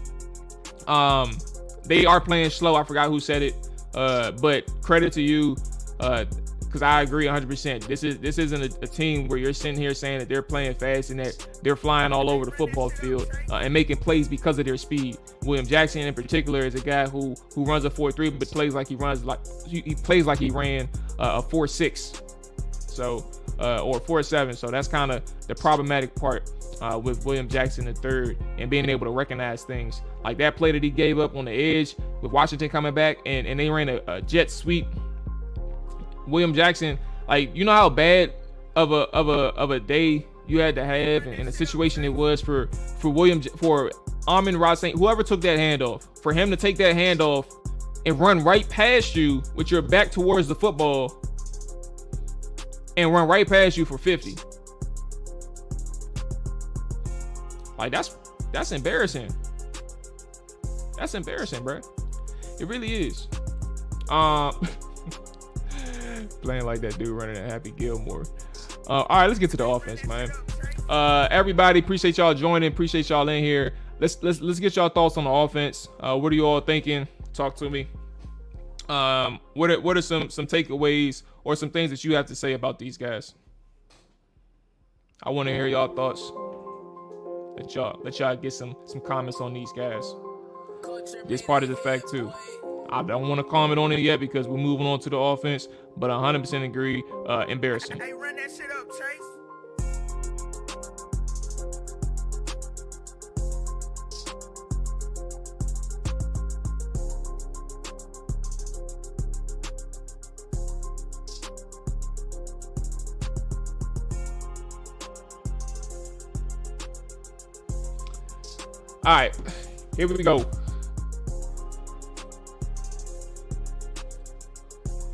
they are playing slow. I forgot who said it, but credit to you, because I agree 100%. This isn't a team where you're sitting here saying that they're playing fast and that they're flying all over the football field and making plays because of their speed. William Jackson in particular is a guy who runs a 4.3 but plays like he ran a 4.6, so or 4.7. So that's kind of the problematic part with William Jackson III and being able to recognize things like that play that he gave up on the edge with Washington coming back and they ran a jet sweep. William Jackson, like, you know how bad of a day you had to have and the situation it was for Amon-Ra St. whoever took that handoff, for him to take that handoff and run right past you with your back towards the football and run right past you for 50. Like, that's embarrassing. That's embarrassing, bro. It really is. Playing like that dude running at Happy Gilmore. All right, let's get to the offense, man. Everybody, appreciate y'all joining. Appreciate y'all in here. Let's get y'all thoughts on the offense. What are you all thinking? Talk to me. What are some takeaways or some things that you have to say about these guys? I want to hear y'all thoughts. Let y'all get some comments on these guys. This part is a fact too. I don't want to comment on it yet because we're moving on to the offense, but I 100% agree. Embarrassing. Hey, run that shit up, Chase. All right, here we go.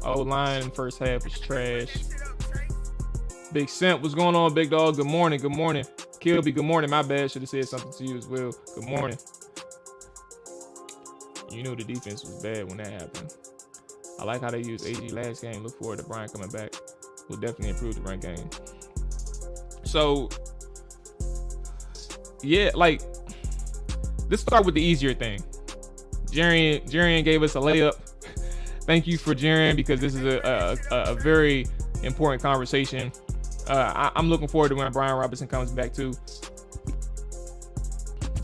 O-line first half was trash. Big Simp, what's going on, big dog? Good morning, good morning. Kilby, good morning. My bad, should have said something to you as well. Good morning. You knew the defense was bad when that happened. I like how they used AG last game. Look forward to Brian coming back. Will definitely improve the run game. So, yeah, like, let's start with the easier thing. Jarian gave us a layup. Thank you for Jaren, because this is a very important conversation. I'm looking forward to when Brian Robinson comes back too.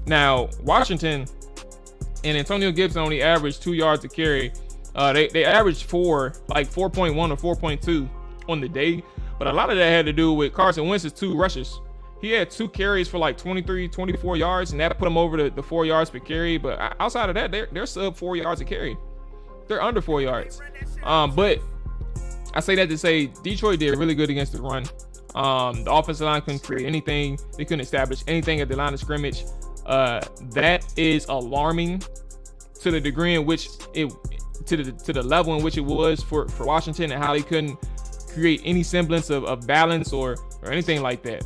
Now, Washington and Antonio Gibson only averaged 2 yards a carry. They averaged 4.1 or 4.2 on the day, but a lot of that had to do with Carson Wentz's 2 rushes. He had 2 carries for like 23, 24 yards, and that put him over the 4 yards per carry. But outside of that, they're sub 4 yards a carry. They're under 4 yards. But I say that to say Detroit did really good against the run. The offensive line couldn't create anything. They couldn't establish anything at the line of scrimmage. That is alarming to the degree in which to the level in which it was for Washington, and how they couldn't create any semblance of balance or anything like that.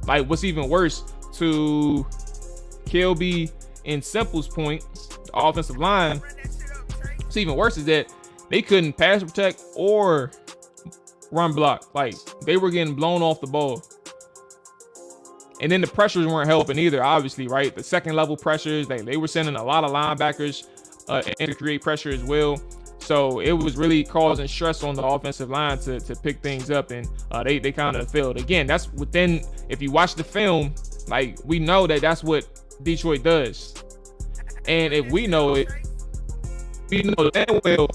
Like, what's even worse, to Kelby and Simple's point, the offensive line, what's even worse is that they couldn't pass protect or run block. Like, they were getting blown off the ball. And then the pressures weren't helping either, obviously, right? The second level pressures, they were sending a lot of linebackers and to create pressure as well. So it was really causing stress on the offensive line to pick things up, and they kind of failed. Again, that's within, if you watch the film, like, we know that that's what Detroit does. And if we know it, we know damn well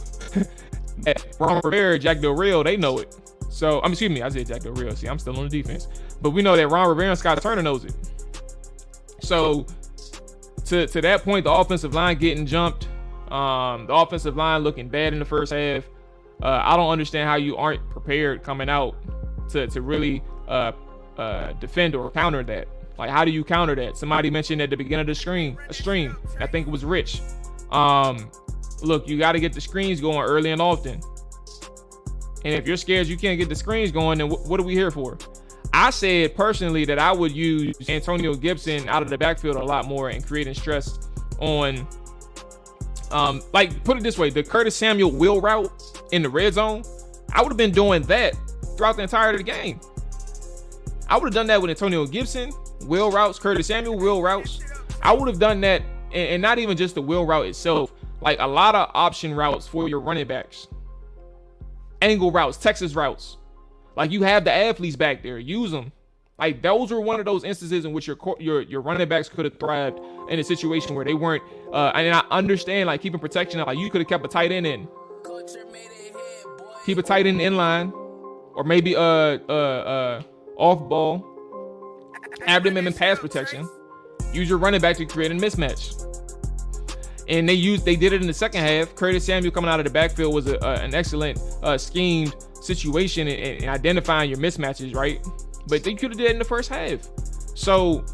that Ron Rivera, Jack Del Rio, they know it. So, excuse me, I said Jack Del Rio. See, I'm still on the defense. But we know that Ron Rivera and Scott Turner knows it. So, to that point, the offensive line getting jumped, the offensive line looking bad in the first half. I don't understand how you aren't prepared coming out to really defend or counter that. Like, how do you counter that? Somebody mentioned at the beginning of the stream. I think it was Rich. Look, you got to get the screens going early and often. And if you're scared you can't get the screens going, then what are we here for? I said personally that I would use Antonio Gibson out of the backfield a lot more and creating stress on, like, put it this way, the Curtis Samuel wheel route in the red zone, I would have been doing that throughout the entirety of the game. I would have done that with Antonio Gibson, wheel routes, Curtis Samuel, wheel routes. I would have done that, and not even just the wheel route itself, like a lot of option routes for your running backs. Angle routes, Texas routes. Like, you have the athletes back there, use them. Like, those were one of those instances in which your running backs could have thrived in a situation where they weren't. And I understand, like, keeping protection. Like, you could have kept a tight end in. Keep a tight end in line, or maybe off ball. Have them in pass protection. Use your running back to create a mismatch. And they did it in the second half. Curtis Samuel coming out of the backfield was an excellent schemed situation in identifying your mismatches, right? But they could have did it in the first half. So,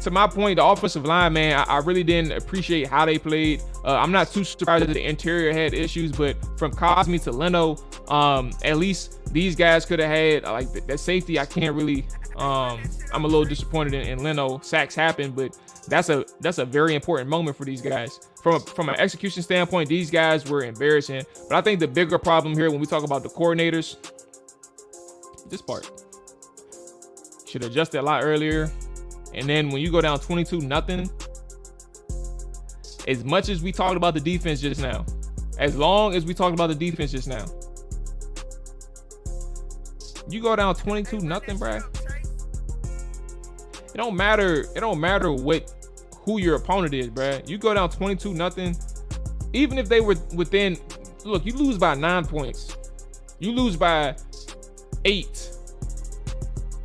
to my point, the offensive line, man, I really didn't appreciate how they played. I'm not too surprised that the interior had issues, but from Cosme to Leno, at least these guys could have had, like, that safety. I can't really, I'm a little disappointed in Leno. Sacks happen, but that's a very important moment for these guys. From an execution standpoint, these guys were embarrassing. But I think the bigger problem here when we talk about the coordinators, this part should have adjusted a lot earlier. And then when you go down 22-0, as much as we talked about the defense just now, as long as we talked about the defense just now, you go down 22-0, bruh. It don't matter who your opponent is, bruh. You go down 22-0, even if they were within, look, you lose by 9 points. You lose by 8.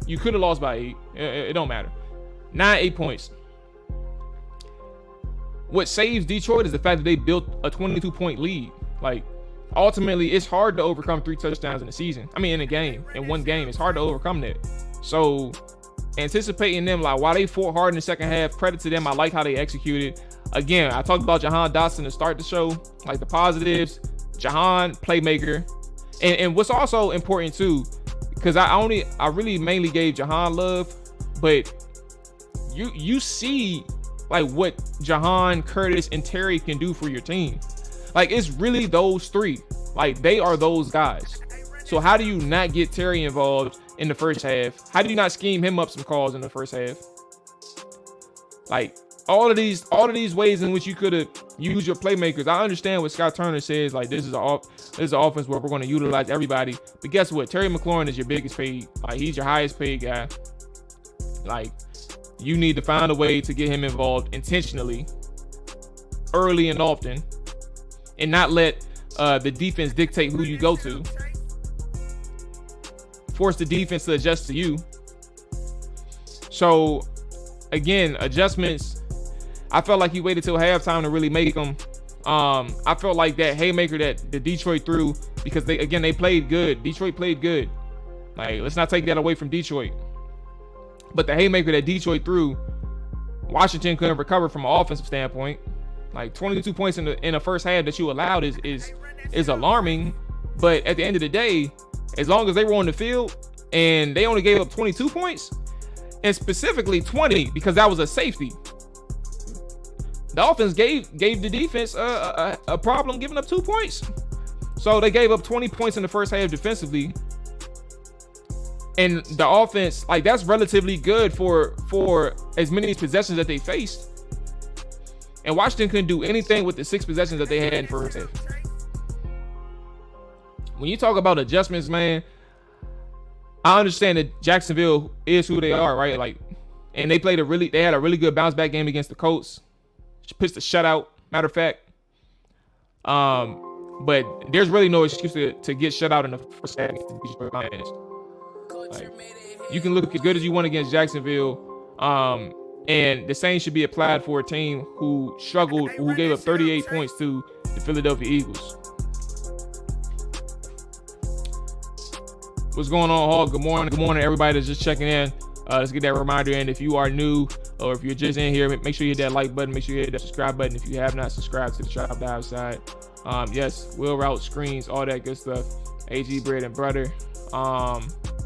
You could have lost by 8. It don't matter. 8 points. What saves Detroit is the fact that they built a 22-point lead. Like, ultimately, it's hard to overcome 3 touchdowns in a season. I mean, in one game, it's hard to overcome that. So, anticipating them, like, while they fought hard in the second half, credit to them. I like how they executed. Again, I talked about Jahan Dotson to start the show, like the positives. Jahan, playmaker. And what's also important too, because I really mainly gave Jahan love, but you see, like, what Jahan, Curtis, and Terry can do for your team. Like, it's really those three. Like, they are those guys. So how do you not get Terry involved in the first half? How do you not scheme him up some calls in the first half? Like, all of these ways in which you could have used your playmakers. I understand what Scott Turner says, like, this is an offense where we're going to utilize everybody. But guess what? Terry McLaurin is your biggest paid. Like, he's your highest paid guy. Like, you need to find a way to get him involved intentionally, early and often, and not let the defense dictate who you go to. Force the defense to adjust to you. So, again, adjustments. I felt like he waited till halftime to really make them. I felt like that haymaker that the Detroit threw because they played good. Detroit played good. Like, let's not take that away from Detroit. But the haymaker that Detroit threw, Washington couldn't recover from an offensive standpoint. Like 22 points in the first half that you allowed is alarming. But at the end of the day, as long as they were on the field and they only gave up 22 points, and specifically 20 because that was a safety, the offense gave the defense a problem giving up 2 points. So they gave up 20 points in the first half defensively. And the offense, like, that's relatively good for as many possessions that they faced. And Washington couldn't do anything with the 6 possessions that they had in first half. When you talk about adjustments, man, I understand that Jacksonville is who they are, right? Like, and they had a really good bounce back game against the Colts. Pitched a shutout, matter of fact. But there's really no excuse to get shut out in the first half. Like, you can look as good as you want against Jacksonville, and the same should be applied for a team who struggled, who gave up 38 points to the Philadelphia Eagles. What's going on, Hawk? Good morning. Good morning, everybody that's just checking in. Let's get that reminder in. If you are new or if you're just in here, make sure you hit that like button. Make sure you hit that subscribe button if you have not subscribed to the Trap the Outside. Yes, wheel route, screens, all that good stuff. AG bread and butter.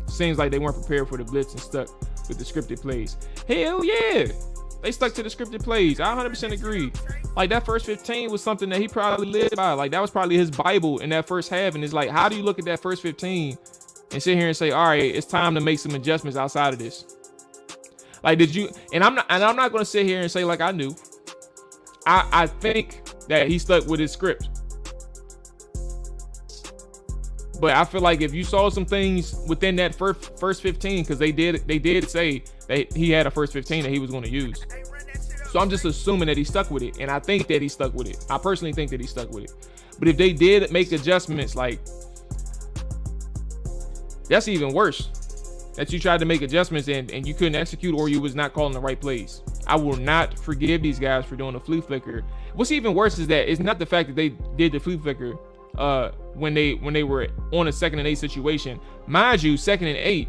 Seems like they weren't prepared for the blitz and stuck with the scripted plays. Hell yeah, they stuck to the scripted plays. I 100% agree. Like, that first 15 was something that he probably lived by. Like, that was probably his Bible in that first half. And it's like, how do you look at that first 15 and sit here and say, all right, it's time to make some adjustments outside of this? Like, did you? And I'm not going to sit here and say like I knew. I think that he stuck with his script. But I feel like if you saw some things within that first 15, because they did say that he had a first 15 that he was going to use. So I'm just assuming that he stuck with it. And I think that he stuck with it. I personally think that he stuck with it. But if they did make adjustments, like, that's even worse. That you tried to make adjustments and you couldn't execute, or you was not calling the right plays. I will not forgive these guys for doing a flea flicker. What's even worse is that it's not the fact that they did the flea flicker when they were on a 2nd and 8 situation. Mind you, 2nd and 8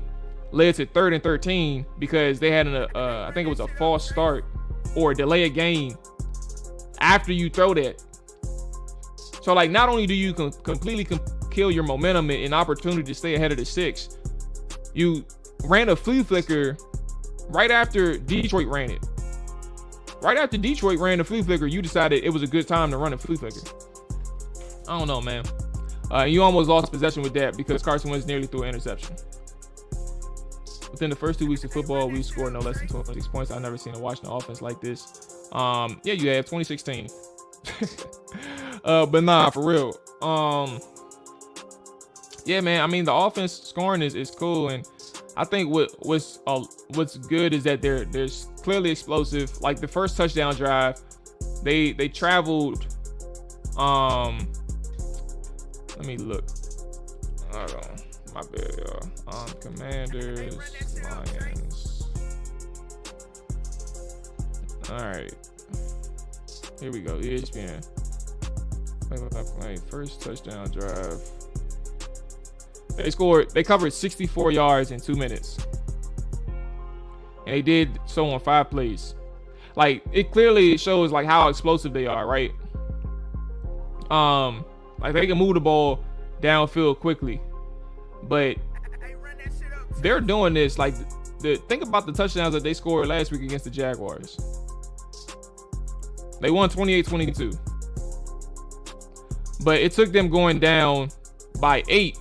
led to 3rd and 13 because they had I think it was a false start or a delay of game after you throw that. So, like, not only do you completely kill your momentum and opportunity to stay ahead of the 6, you ran a flea flicker right after Detroit ran it. Right after Detroit ran the flea flicker, you decided it was a good time to run a flea flicker. I don't know, man. You almost lost possession with that because Carson Wentz nearly threw an interception. Within the first 2 weeks of football, we scored no less than 26 points. I've never seen a Washington offense like this. Yeah, you have 2016. But nah, for real. Yeah, man. I mean, the offense scoring is cool, and I think what's good is that there's clearly explosive. Like, the first touchdown drive, they traveled. Let me look. Hold on, my bad, y'all. Commanders, Lions. All right, here we go. ESPN. First touchdown drive. They covered 64 yards in 2 minutes. And they did so on 5 plays. Like, it clearly shows like how explosive they are, right? Like, they can move the ball downfield quickly. But they're doing this, like, think about the touchdowns that they scored last week against the Jaguars. They won 28-22. But it took them going down by 8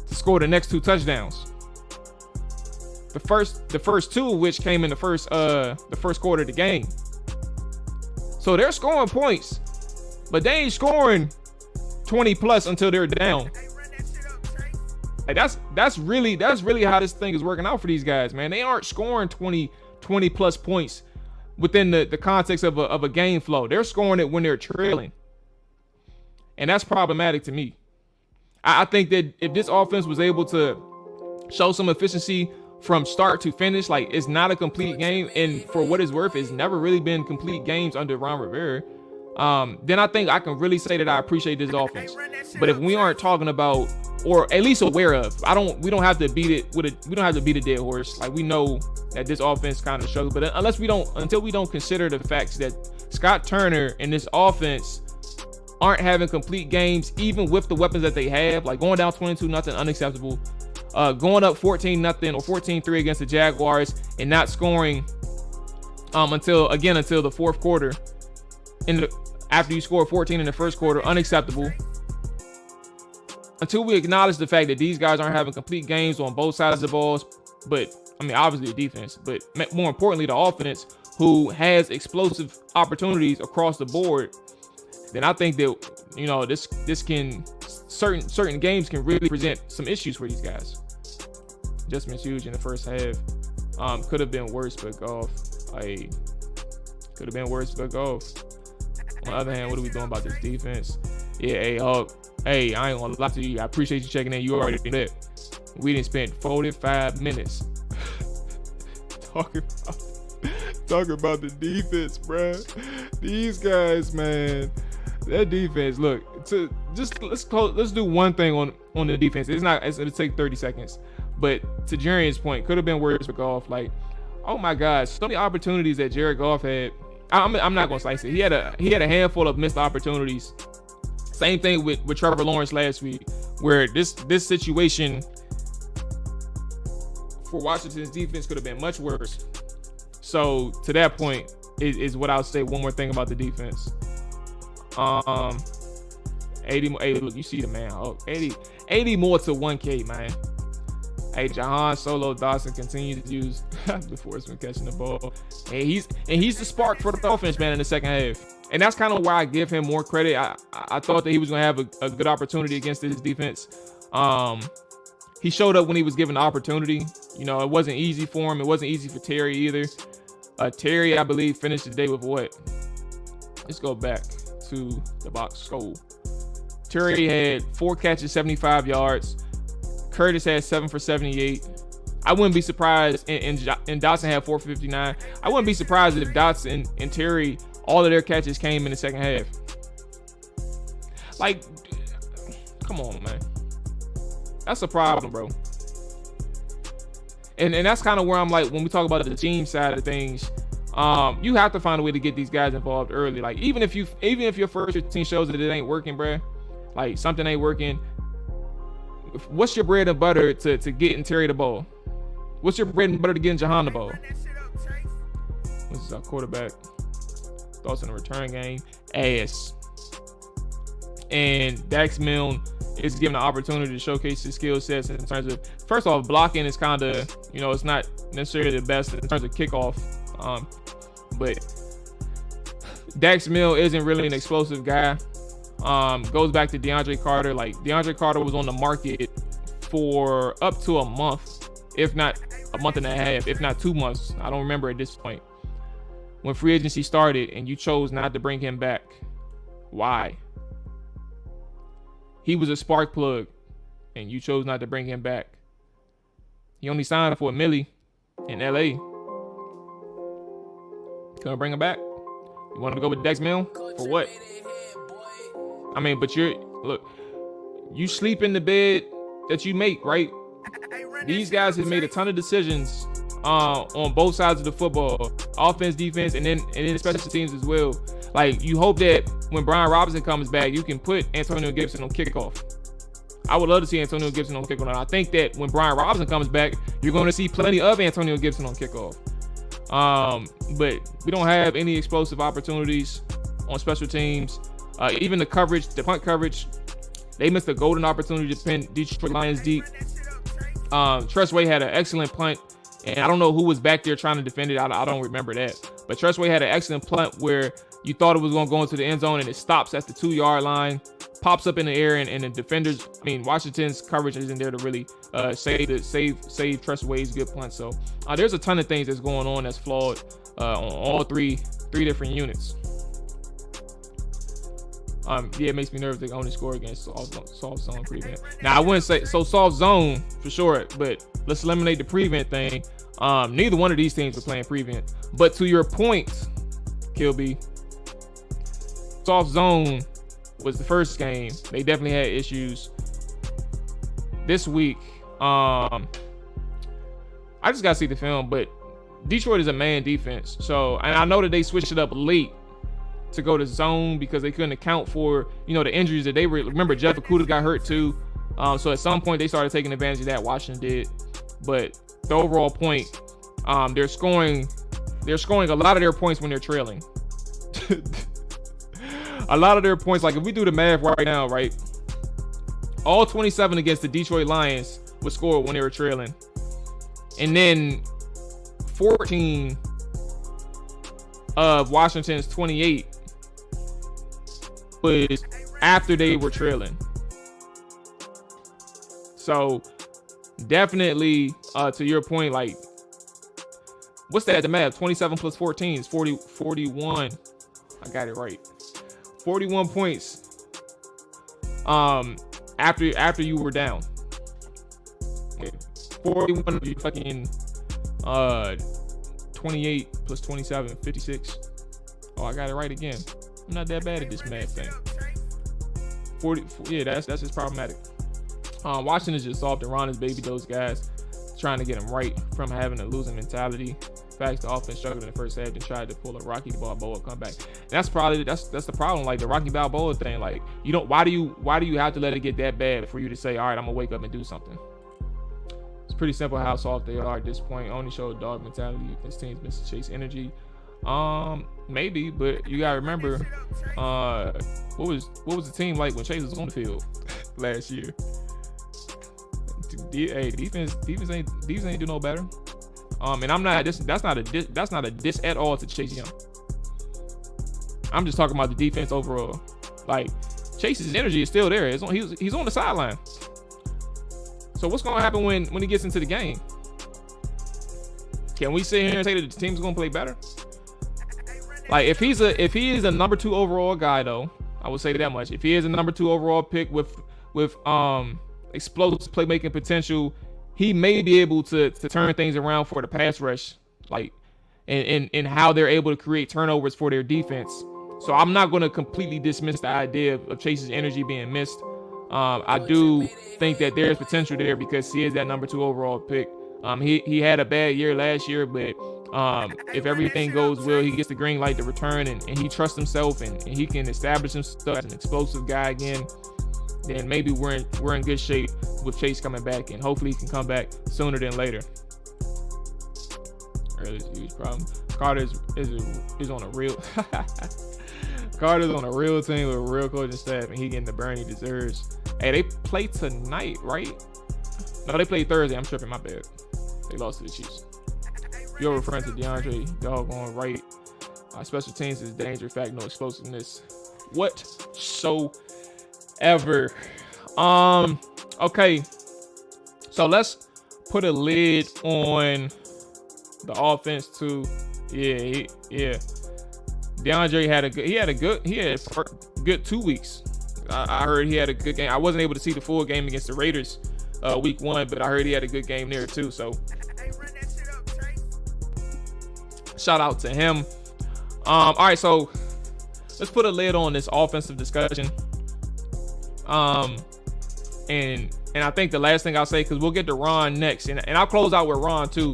to score the next 2 touchdowns. The first 2 of which came in the first quarter of the game. So they're scoring points, but they ain't scoring 20 plus until they're down. Like, that's really how this thing is working out for these guys, man. They aren't scoring 20 plus points within the context of a game flow. They're scoring it when they're trailing. And that's problematic to me. I think that if this offense was able to show some efficiency from start to finish, like, it's not a complete game. And for what it's worth, it's never really been complete games under Ron Rivera. then I think I can really say that I appreciate this offense. But if we aren't talking about, or at least aware of, we don't have to beat a dead horse. Like, we know that this offense kind of struggles, but until we don't consider the facts that Scott Turner and this offense aren't having complete games, even with the weapons that they have, like going down 22-0, unacceptable. Going up 14-0 or 14-3 against the Jaguars and not scoring until the fourth quarter. After you score 14 in the first quarter, unacceptable. Until we acknowledge the fact that these guys aren't having complete games on both sides of the balls, but I mean, obviously the defense, but more importantly, the offense, who has explosive opportunities across the board, then I think that, you know, this can certain games can really present some issues for these guys. Adjustments huge in the first half. Could have been worse, but golf. Could have been worse, but golf. On the other hand, what are we doing about this defense? Yeah, hey, I ain't gonna lie to you. I appreciate you checking in. You already did it. We didn't spend 45 minutes talking about the defense, bruh. These guys, man, that defense. Look, let's do one thing on the defense. It'll take 30 seconds. But to Jarian's point, could have been worse for Goff. Like, oh my gosh, so many opportunities that Jared Goff had. I'm not gonna slice it. He had a handful of missed opportunities. Same thing with Trevor Lawrence last week, where this situation for Washington's defense could have been much worse. So to that point is what I'll say. One more thing about the defense. 80 more. Hey, look, you see the man. 80 more to 1K, man. Hey, Jahan Solo Dawson continues to use the forceman catching the ball. And he's the spark for the offense, man, in the second half. And that's kind of why I give him more credit. I thought that he was going to have a good opportunity against this defense. He showed up when he was given the opportunity. You know, it wasn't easy for him. It wasn't easy for Terry either. Terry, I believe, finished the day with what? Let's go back to the box score. Terry had 4 catches, 75 yards. Curtis had 7 for 78. I wouldn't be surprised, and Dotson had 4 for 59. I wouldn't be surprised if Dotson and Terry, all of their catches came in the second half. Like, come on, man. That's a problem, bro. And that's kind of where I'm like, when we talk about the team side of things, you have to find a way to get these guys involved early. Like, even if your first team shows that it ain't working, bro, like something ain't working, what's your bread and butter to getting Terry the ball? What's your bread and butter to getting Jahan the ball? This is our quarterback. Thoughts on the return game? Ass. And Dax Milne is given the opportunity to showcase his skill sets in terms of, first off, blocking is kind of, you know, it's not necessarily the best in terms of kickoff. But Dax Milne isn't really an explosive guy. Goes back to Deandre Carter. Like, Deandre Carter was on the market for up to a month, if not a month and a half, if not 2 months. I don't remember at this point. When free agency started and you chose not to bring him back. Why? He was a spark plug and you chose not to bring him back. He only signed for $1 million in LA. Couldn't bring him back. You wanted to go with Dax Milne for what? I mean, but you sleep in the bed that you make, right? These guys have made a ton of decisions on both sides of the football, offense, defense, and then special teams as well. Like, you hope that when Brian Robinson comes back, you can put Antonio Gibson on kickoff. I would love to see Antonio Gibson on kickoff. And I think that when Brian Robinson comes back, you're going to see plenty of Antonio Gibson on kickoff. But we don't have any explosive opportunities on special teams. Even the coverage, the punt coverage, they missed a golden opportunity to pin Detroit Lions deep. Tressway had an excellent punt, and I don't know who was back there trying to defend it. I don't remember that. But Tressway had an excellent punt where you thought it was going to go into the end zone, and it stops at the 2-yard line, pops up in the air, and the defenders, Washington's coverage isn't there to really save Tressway's good punt. So there's a ton of things that's going on that's flawed on all three different units. Yeah, it makes me nervous to only score against soft zone prevent. Now, I wouldn't say so soft zone for sure, but let's eliminate the prevent thing. Neither one of these teams are playing prevent. But to your point, Kilby, soft zone was the first game. They definitely had issues. This week, I just gotta see the film, but Detroit is a man defense. So, and I know that they switched it up late to go to zone because they couldn't account for, the injuries that they were. Remember, Jeff Okudah got hurt too. So at some point they started taking advantage of that. Washington did, but the overall point, they're scoring a lot of their points when they're trailing. A lot of their points, like if we do the math right now, right, all 27 against the Detroit Lions was scored when they were trailing, and then 14 of Washington's 28 was after they were trailing. So definitely, to your point, like, what's that? The math? 27 plus 14 is 41. I got it right. 41 points. After you were down. Okay. 41 of you fucking 28 plus 27, 56. Oh, I got it right again. I'm not that bad at this math thing. 40. Yeah, that's just problematic. Washington is just soft and Ron is baby those guys, trying to get them right from having a losing mentality. Facts, the offense struggled in the first half and tried to pull a Rocky Balboa comeback. That's the problem. Like the Rocky Balboa thing. Like why do you have to let it get that bad for you to say, all right, I'm gonna wake up and do something? It's pretty simple how soft they are at this point. Only show dog mentality. This team's missing chase energy. Maybe, but you gotta remember, what was the team like when Chase was on the field last year? Hey, defense ain't do no better. And I'm not. That's not a diss at all to Chase Young. I'm just talking about the defense overall. Like Chase's energy is still there. He's on the sideline. So what's gonna happen when he gets into the game? Can we sit here and say that the team's gonna play better? Like if he is a number 2 overall guy, though, I would say that much. If he is a number 2 overall pick with explosive playmaking potential, he may be able to turn things around for the pass rush, like in how they're able to create turnovers for their defense. So I'm not going to completely dismiss the idea of Chase's energy being missed. I do think that there's potential there because he is that number 2 overall pick. He had a bad year last year, but if everything goes well, he gets the green light to return and he trusts himself and he can establish himself as an explosive guy again. Then maybe we're in good shape with Chase coming back, and hopefully he can come back sooner than later. Early's a huge problem. Carter is on a real Carter's on a real team with a real coaching staff, and he getting the burn he deserves. Hey, they play tonight, right? No, they play Thursday. I'm tripping. My bad. They lost to the Chiefs. You're referring to Deandre doggone right. Special teams is danger, fact, no explosiveness whatsoever. Okay, so let's put a lid on the offense too. Yeah. Deandre had a good 2 weeks. I heard he had a good game. I wasn't able to see the full game against the Raiders week 1, but I heard he had a good game there too. So shout out to him. All right, so let's put a lid on this offensive discussion. And I think the last thing I'll say, because we'll get to Ron next, and I'll close out with Ron too.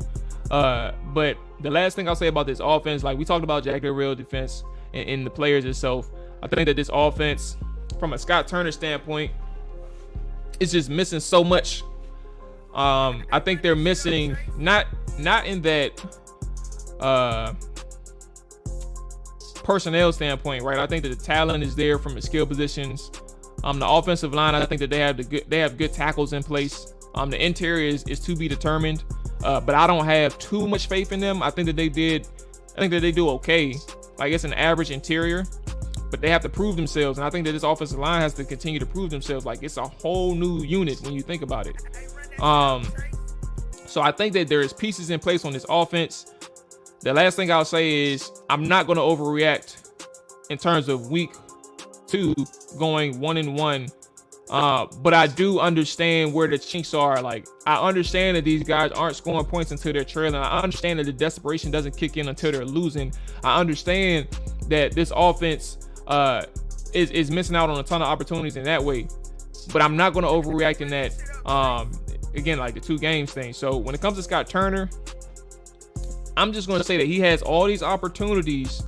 But the last thing I'll say about this offense, like we talked about Jack Del Rio defense and the players itself, I think that this offense, from a Scott Turner standpoint, is just missing so much. I think they're missing not in that personnel standpoint, right? I think that the talent is there from the skill positions. The offensive line, I think that they have good tackles in place. The interior is to be determined, but I don't have too much faith in them. I think that they do okay. Like it's an average interior, but they have to prove themselves. And I think that this offensive line has to continue to prove themselves. Like it's a whole new unit when you think about it. So I think that there's pieces in place on this offense. The last thing I'll say is I'm not going to overreact in terms of week 2 going 1-1. But I do understand where the chinks are. Like I understand that these guys aren't scoring points until they're trailing. I understand that the desperation doesn't kick in until they're losing. I understand that this offense is missing out on a ton of opportunities in that way. But I'm not going to overreact in that. Again, like the 2 games thing. So when it comes to Scott Turner, I'm just going to say that he has all these opportunities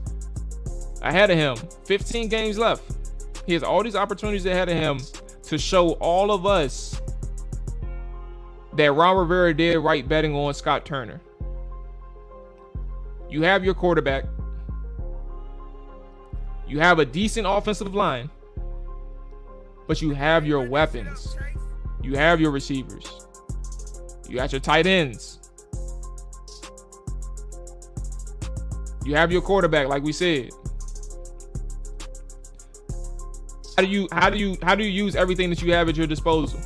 ahead of him. 15 games left. He has all these opportunities ahead of him to show all of us that Ron Rivera did right betting on Scott Turner. You have your quarterback. You have a decent offensive line. But you have your weapons. You have your receivers. You got your tight ends. You have your quarterback, like we said. How do you use everything that you have at your disposal?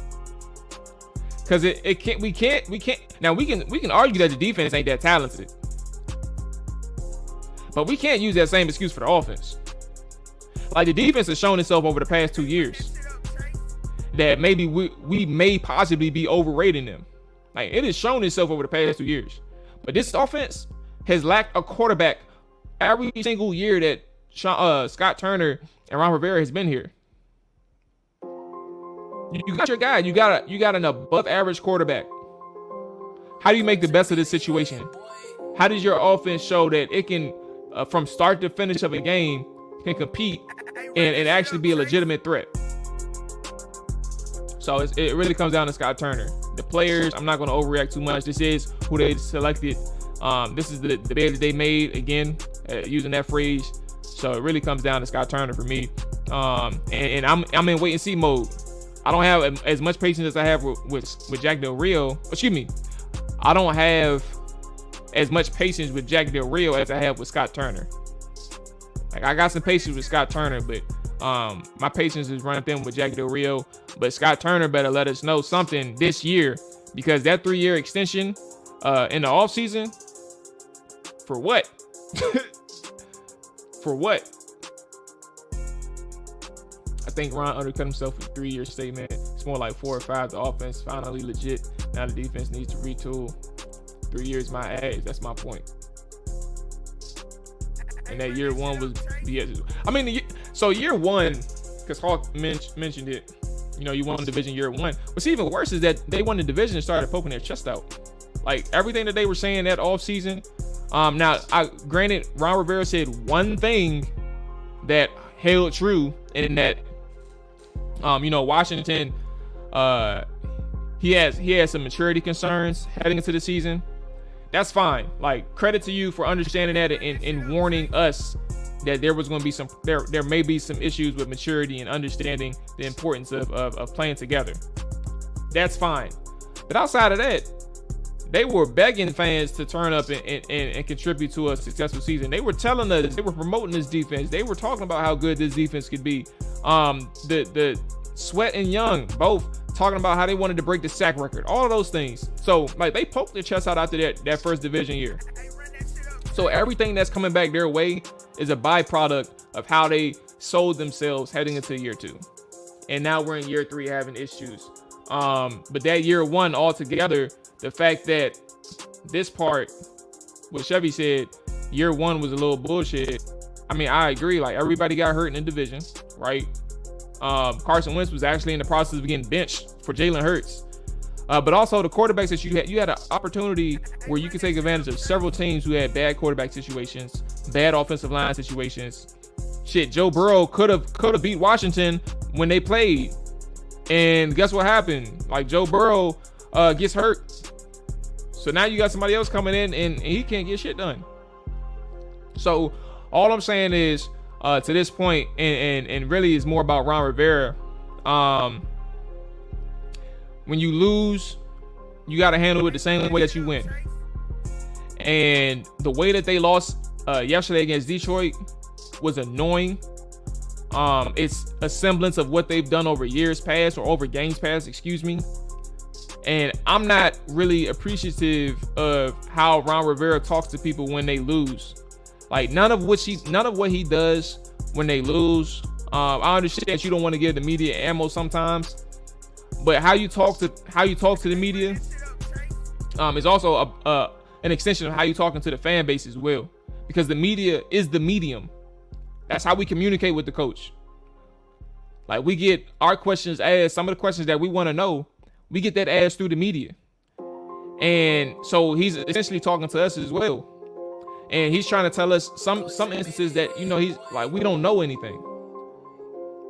Because we can't. Now we can argue that the defense ain't that talented, but we can't use that same excuse for the offense. Like, the defense has shown itself over the past 2 years that maybe we may possibly be overrating them. Like, it has shown itself over the past 2 years. But this offense has lacked a quarterback every single year that Scott Turner and Ron Rivera has been here. You got your guy. You got an above average quarterback. How do you make the best of this situation? How does your offense show that it can, from start to finish of a game, can compete and actually be a legitimate threat? So it really comes down to Scott Turner. The players, I'm not going to overreact too much. This is who they selected. This is the bed that they made, again, using that phrase. So it really comes down to Scott Turner for me. And I'm in wait and see mode. I don't have as much patience as I have with Jack Del Rio. Excuse me. I don't have as much patience with Jack Del Rio as I have with Scott Turner. Like, I got some patience with Scott Turner, but my patience is running thin with Jack Del Rio. But Scott Turner better let us know something this year, because that 3-year extension in the offseason, for what? For what? I think Ron undercut himself with a 3-year statement. It's more like 4 or 5. The offense finally legit. Now the defense needs to retool. 3 years my ass. That's my point. And that year 1 was BS. I mean, so year 1, because Hawk mentioned it, you won the division year 1. What's even worse is that they won the division and started poking their chest out. Like, everything that they were saying that offseason. Now, granted, Ron Rivera said one thing that held true, in that, Washington, he has some maturity concerns heading into the season. That's fine. Like, credit to you for understanding that and warning us that there was going to be there may be some issues with maturity and understanding the importance of playing together. That's fine. But outside of that, they were begging fans to turn up and contribute to a successful season. They were telling us, they were promoting this defense. They were talking about how good this defense could be. The Sweat and Young both talking about how they wanted to break the sack record. All of those things. So, like, they poked their chest out after that first division year. So everything that's coming back their way is a byproduct of how they sold themselves heading into year 2. And now we're in year 3 having issues. But that year 1 altogether, the fact that this part, what Chevy said, year 1 was a little bullshit. I mean, I agree. Like, everybody got hurt in the division, right? Carson Wentz was actually in the process of getting benched for Jalen Hurts. But also the quarterbacks that you had an opportunity where you could take advantage of several teams who had bad quarterback situations, bad offensive line situations. Shit, Joe Burrow could have beat Washington when they played. And guess what happened? Like, Joe Burrow gets hurt. So now you got somebody else coming in and he can't get shit done. So all I'm saying is, to this point, and really is more about Ron Rivera. When you lose, you got to handle it the same way that you win. And the way that they lost yesterday against Detroit was annoying. It's a semblance of what they've done over years past, or over games past, excuse me. And I'm not really appreciative of how Ron Rivera talks to people when they lose. Like, none of what he does when they lose. I understand that you don't want to give the media ammo sometimes, but how you talk to the media is also an extension of how you're talking to the fan base as well. Because the media is the medium. That's how we communicate with the coach. Like, we get our questions asked, some of the questions that we want to know, we get that asked through the media. And so he's essentially talking to us as well. And he's trying to tell us some instances that, you know, he's like, we don't know anything.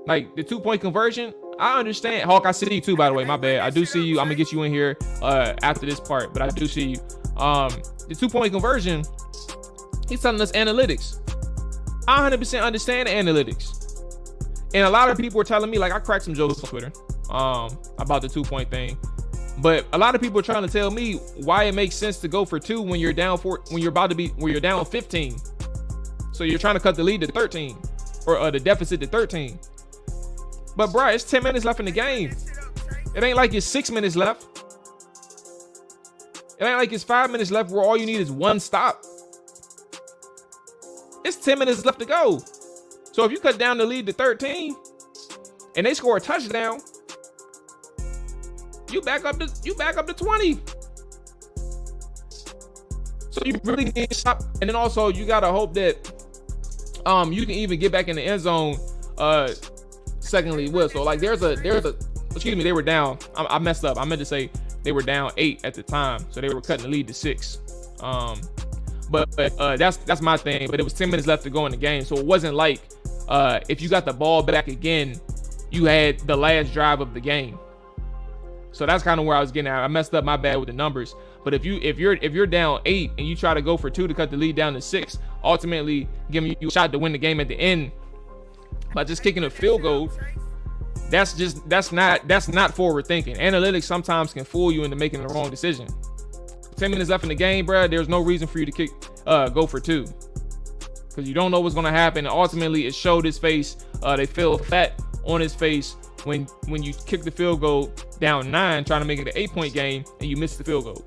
Like the 2-point conversion, I understand. Hawk, I see you too, by the way. My bad. I do see you. I'm gonna get you in here after this part, but I do see you. The 2-point conversion, he's telling us analytics. I 100% understand the analytics. And a lot of people were telling me, like, I cracked some jokes on Twitter about the 2-point thing. But a lot of people are trying to tell me why it makes sense to go for 2 when you're down when you're down 15. So you're trying to cut the lead to 13 or the deficit to 13. But bro, it's 10 minutes left in the game. It ain't like it's 6 minutes left. It ain't like it's 5 minutes left where all you need is one stop. It's 10 minutes left to go. So if you cut down the lead to 13 and they score a touchdown, you back up to 20. So you really need to stop. And then also you gotta hope that you can even get back in the end zone secondly with. So like there's a excuse me, they were down. I messed up. I meant to say they were down 8 at the time. So they were cutting the lead to 6. But that's my thing. But it was 10 minutes left to go in the game. So it wasn't like if you got the ball back again, you had the last drive of the game. So that's kind of where I was getting at. I messed up, my bad with the numbers. But if you're down 8 and you try to go for 2 to cut the lead down to 6, ultimately giving you a shot to win the game at the end by just kicking a field goal, that's not forward thinking. Analytics sometimes can fool you into making the wrong decision. 10 minutes left in the game, bro. There's no reason for you to go for 2 because you don't know what's gonna happen. And ultimately, it showed his face. They feel fat on his face when you kick the field goal down 9, trying to make it an 8-point game, and you miss the field goal.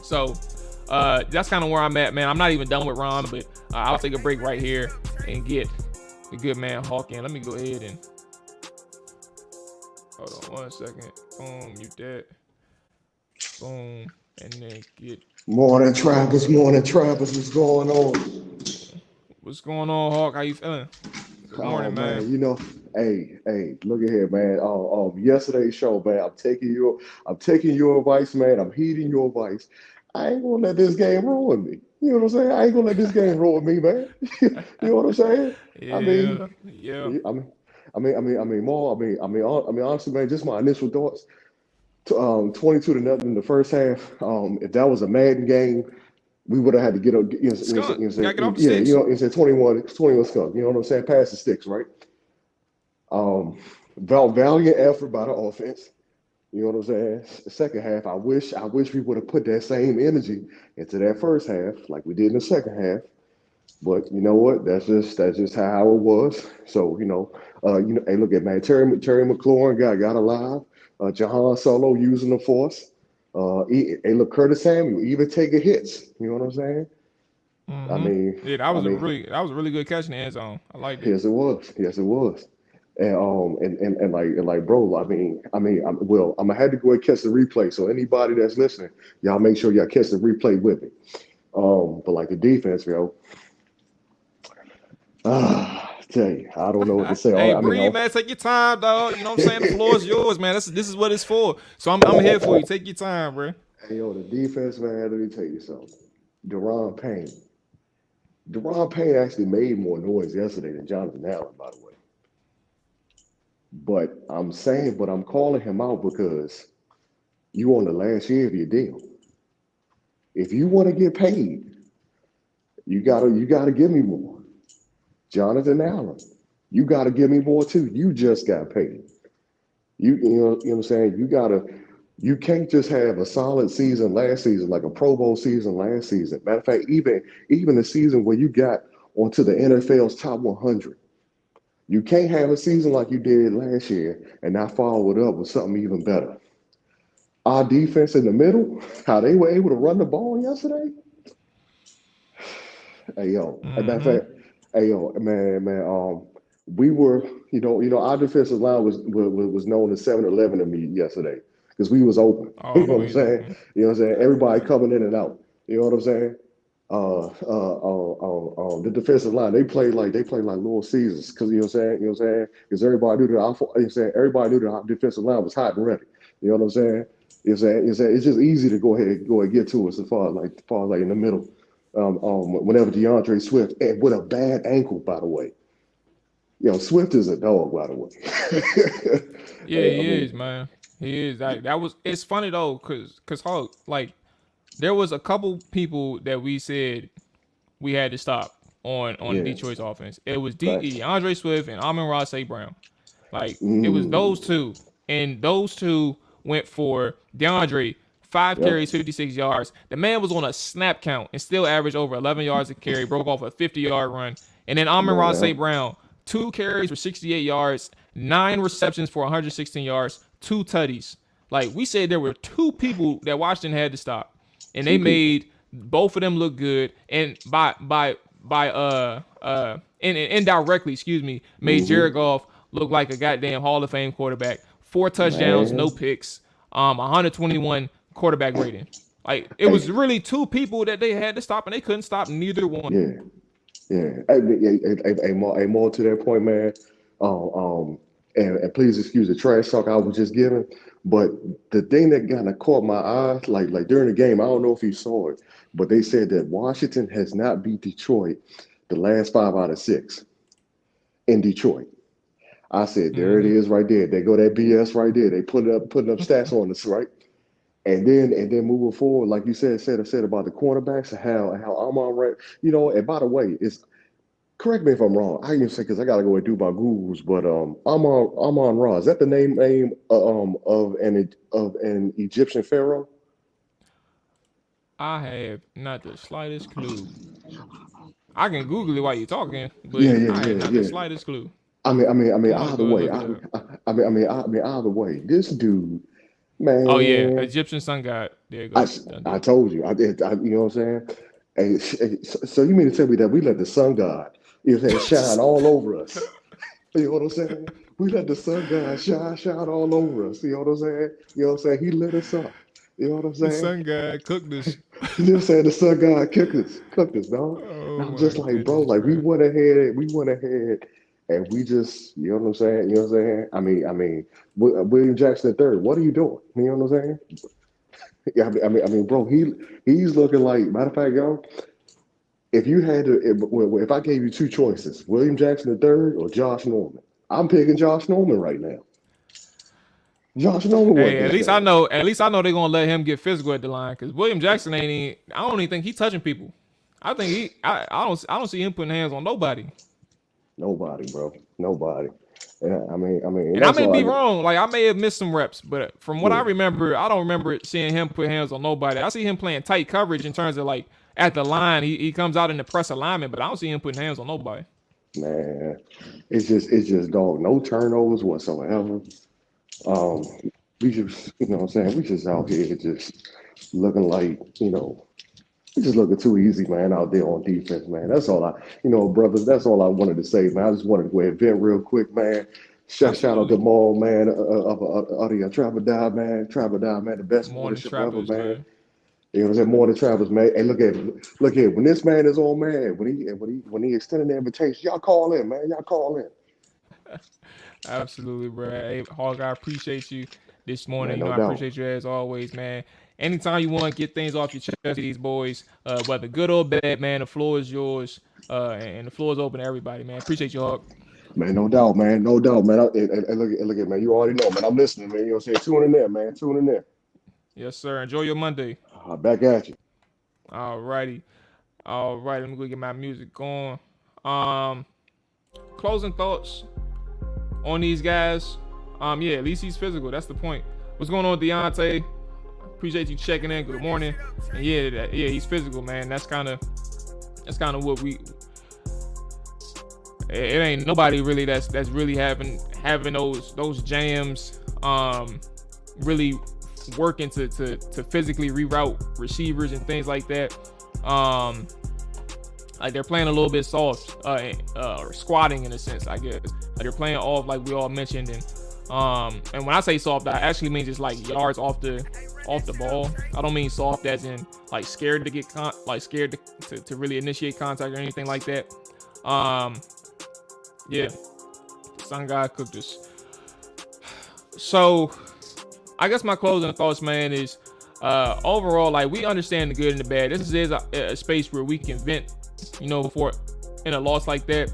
So that's kind of where I'm at, man. I'm not even done with Ron, but I'll take a break right here and get the good man Hawk in. Let me go ahead and hold on 1 second. Boom, mute that. Boom, and then get. Morning, Travis. What's going on? What's going on, Hawk? How you feeling? Good morning, man. You know, hey, look at here, man. Yesterday's show, man. I'm taking your advice, man. I'm heeding your advice. I ain't gonna let this game ruin me. You know what I'm saying? I ain't gonna let this game ruin me, man. You know what I'm saying? Yeah. Honestly, man, just my initial thoughts. 22-0 in the first half. If that was a Madden game, we would have had to get up. You know, 21 skunk. You know what I'm saying? Pass the sticks, right? Valiant effort by the offense. You know what I'm saying? The second half, I wish we would have put that same energy into that first half, like we did in the second half. But you know what? That's just how it was. So hey, look at man, Terry McLaurin got alive. Jahan Solo using the force. Hey, look, Curtis Samuel even taking hits. You know what I'm saying? Mm-hmm. I mean, yeah, that was a really good catch in the end zone. I like it. Yes, it was. And like, bro, I'm gonna have to go and catch the replay. So anybody that's listening, y'all make sure y'all catch the replay with me. But like the defense, tell you, I don't know what to say. Hey, breathe, man. Take your time, dog. You know what I'm saying? The floor is yours, man. This is what it's for. So I'm here for you. Take your time, bro. Hey, yo, the defense, man. Let me tell you something. Deron Payne actually made more noise yesterday than Jonathan Allen, by the way. But I'm calling him out because you on the last year of your deal. If you want to get paid, you gotta give me more. Jonathan Allen, you gotta give me more too. You just got paid. You know what I'm saying? You can't just have a solid season last season, like a Pro Bowl season last season. Matter of fact, even the season where you got onto the NFL's top 100. You can't have a season like you did last year and not follow it up with something even better. Our defense in the middle, how they were able to run the ball yesterday. Hey yo, matter of fact, man, we were, our defensive line was known as 7-11 to me yesterday because we was open. You know what I'm saying? You know what I'm saying? Everybody coming in and out. You know what I'm saying? the defensive line. They played like Little Caesars because you know what I'm saying. You know what I'm saying? Because everybody knew the defensive line was hot and ready. You know what I'm saying? You know what I'm saying? You know what I'm saying? It's just easy to go ahead and get to us as far as in the middle. Whenever DeAndre Swift and with a bad ankle, by the way. Swift is a dog, by the way. Yeah, he is, man. He is. That was. It's funny though, cause Hulk, like, there was a couple people that we said we had to stop on Yeah, Detroit's offense. It was facts. DeAndre Swift and Amon-Ra St. Brown. Like, it was those Mm, two, and those two went for DeAndre 5 yep. carries, 56 yards. The man was on a snap count and still averaged over 11 yards a carry. Broke off a 50-yard run, and then Come on Amon-Ra now. St. Brown 2 carries for 68 yards, 9 receptions for 116 yards, 2 tutties. Like, we said, there were 2 people that Washington had to stop, and they Two people. made both of them look good. And indirectly, excuse me, made Hmm. Jared Goff look like a goddamn Hall of Fame quarterback. 4 touchdowns, no Man. picks, 121 quarterback rating. Like, it was Hey, really 2 people that they had to stop, and they couldn't stop neither one. yeah. Yeah. More to that point, man. Um, um, and please excuse the trash talk I was just giving, but the thing that kind of caught my eye, like during the game, I don't know if you saw it, but they said that Washington has not beat Detroit the last 5 out of 6 in Detroit. I said, there it Mm-hmm. is, right there. They go that BS right there. They putting up stats on us, right? And then moving forward, like you said about the cornerbacks and how Amon Ra, And by the way, it's correct me if I'm wrong. I can say because I gotta go and do my Googles, but Amon Ra, is that the name of an Egyptian pharaoh? I have not the slightest clue. I can Google it while you're talking, but Yeah, yeah, I have yeah, not the yeah. slightest clue. I mean, I'm gonna either go and way, look it up. either way, this dude, Oh yeah, man, Egyptian sun god. There you I go. Done I deal. told you, I did, you know what I'm saying? So you mean to tell me that we let the sun god, shine all over us? You know what I'm saying? We let the sun god shine all over us. You know what I'm saying? You know what I'm saying? He lit us up. You know what I'm The saying? sun god cooked us. You know what I'm saying? The sun god cooked us, dog. And Oh I'm my just like, bro, goodness, like bro. we went ahead, and we just, you know what I'm saying? You know what I'm saying? I mean, William Jackson III, what are you doing? You know what I'm saying? Yeah, bro, he's looking like. Matter of fact, yo, if you had to, if I gave you 2 choices, William Jackson III or Josh Norman, I'm picking Josh Norman right now. Josh Norman wasn't Hey, at that least I bad. know. At least I know they're gonna let him get physical at the line because William Jackson ain't. Even, I don't even think he touching people. I think he. I don't see him putting hands on nobody. Nobody, bro. Nobody. Yeah, and And I that's may all I be got. wrong. Like, I may have missed some reps, but from what I Yeah, remember, I don't remember seeing him put hands on nobody. I see him playing tight coverage in terms of like at the line. He comes out in the press alignment, but I don't see him putting hands on nobody. man. It's just dog. No turnovers whatsoever. Um, we just, you know what I'm saying? We just out here just looking like, we just looking too easy, man, out there on defense, man. That's all brothers, that's all I wanted to say, man. I just wanted to go ahead and vent real quick, man. Shout out to Absolutely. Maul, man, of the Travel Die, man. Travel Die, man, the best Morning ownership ever, trappers, man. man. You know what I'm saying? More than Travis, man. Hey, look here. When this man is on, man, when he extended the invitation, y'all call in, man. Y'all call in, Absolutely, bro. Hey, Hog, I appreciate you this morning. man. You know, No I doubt, appreciate you as always, man. Anytime you want to get things off your chest, with these boys, whether good or bad, man, the floor is yours, and the floor is open to everybody, man. Appreciate you, Hog. man. No doubt, man. No doubt, man. Look at, man. You already know, man. I'm listening, man. You know what I'm saying? Tune in there, man. Tune in there. Yes, sir. Enjoy your Monday. Back at you. All righty. All right. Let me go get my music going. Um, Closing thoughts on these guys. Yeah, at least he's physical. That's the point. What's going on, Deontay? Appreciate you checking in. Good morning. And yeah, he's physical, man. That's kind of what we. It ain't nobody really that's really having those jams. Really working to physically reroute receivers and things like that. Like they're playing a little bit soft, or squatting in a sense, I guess. Like they're playing off, like we all mentioned, and when I say soft, I actually mean just like yards off off the ball. I don't mean soft as in like scared to get scared to really initiate contact or anything like that. Yeah, Sun God cooked us. So I guess my closing thoughts, man, is overall, like, we understand the good and the bad. This is a space where we can vent, for in a loss like that.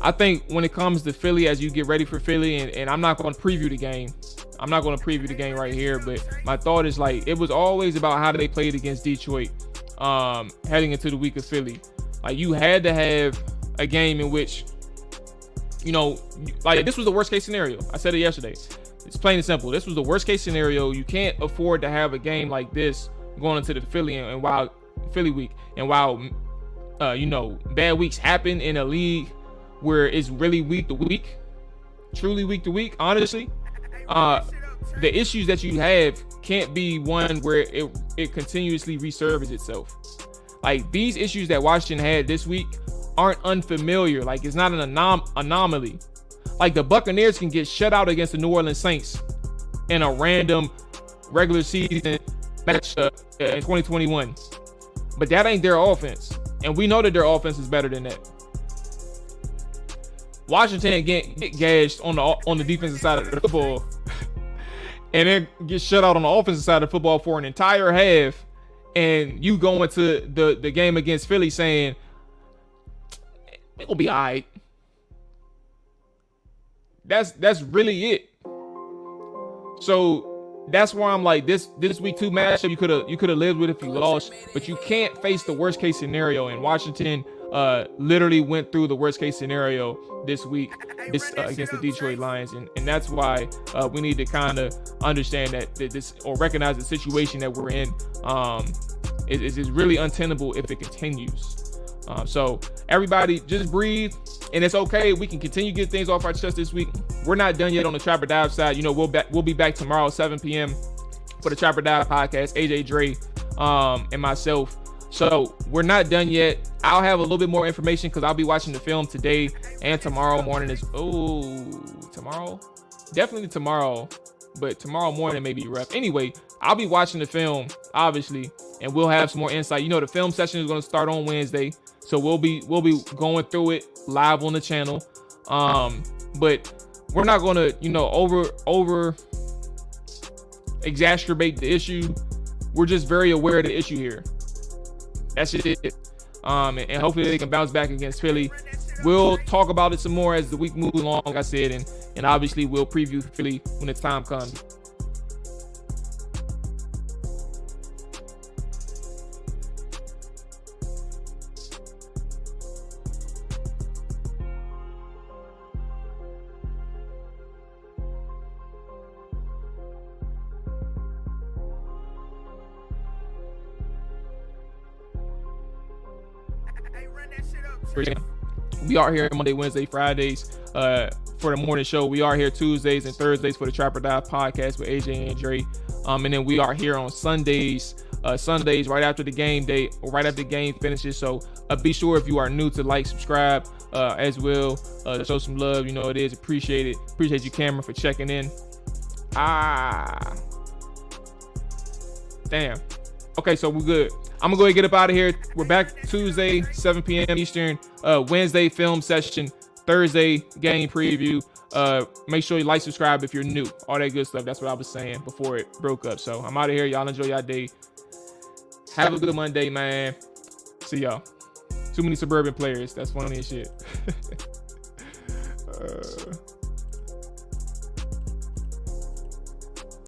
I think when it comes to Philly, as you get ready for Philly, and I'm not going to preview the game. I'm not going to preview the game right here, but my thought is, like, it was always about how they played against Detroit heading into the week of Philly. Like, you had to have a game in which, like, this was the worst case scenario. I said it yesterday. It's plain and simple. This was the worst case scenario. You can't afford to have a game like this going into the Philly Philly week. And while, bad weeks happen in a league where it's really week to week, truly week to week, honestly, the issues that you have can't be one where it continuously resurfaces itself. Like, these issues that Washington had this week aren't unfamiliar. Like, it's not an anomaly. Like, the Buccaneers can get shut out against the New Orleans Saints in a random regular season matchup in 2021. But that ain't their offense. And we know that their offense is better than that. Washington get gashed on the defensive side of the football and then get shut out on the offensive side of the football for an entire half. And you go into the game against Philly saying, it'll be all right. That's really it. So that's why I'm like, this week 2 matchup you could have lived with if you lost, but you can't face the worst case scenario. And Washington literally went through the worst case scenario this week against the Detroit Lions, and that's why we need to kind of understand that this, or recognize the situation that we're in is really untenable if it continues. So everybody just breathe, and it's okay. We can continue to get things off our chest this week. We're not done yet on the Trapper Dive side. We'll be back tomorrow 7 p.m. for the Trapper Dive podcast. AJ Dre and myself. So we're not done yet. I'll have a little bit more information because I'll be watching the film today and tomorrow morning. Tomorrow? Definitely tomorrow, but tomorrow morning may be rough. Anyway, I'll be watching the film, obviously, and we'll have some more insight. The film session is going to start on Wednesday, so we'll be going through it live on the channel. But we're not going to, over exacerbate the issue. We're just very aware of the issue here. That's just it. And hopefully they can bounce back against Philly. We'll talk about it some more as the week moves along, like I said, and obviously we'll preview Philly when the time comes. We are here Monday, Wednesday, Fridays for the morning show. We are here Tuesdays and Thursdays for the Trapper Dive podcast with AJ and Dre. And then we are here on Sundays right after the game day, or right after the game finishes. So be sure, if you are new, to like, subscribe as well. Show some love. It is appreciated. Appreciate you, Cameron, for checking in. Damn. Okay, so we're good. I'm gonna go ahead and get up out of here. We're back Tuesday, 7 p.m. Eastern. Wednesday film session. Thursday game preview. Make sure you like, subscribe if you're new. All that good stuff. That's what I was saying before it broke up. So I'm out of here. Y'all enjoy y'all day. Have a good Monday, man. See y'all. Too many suburban players. That's funny as shit.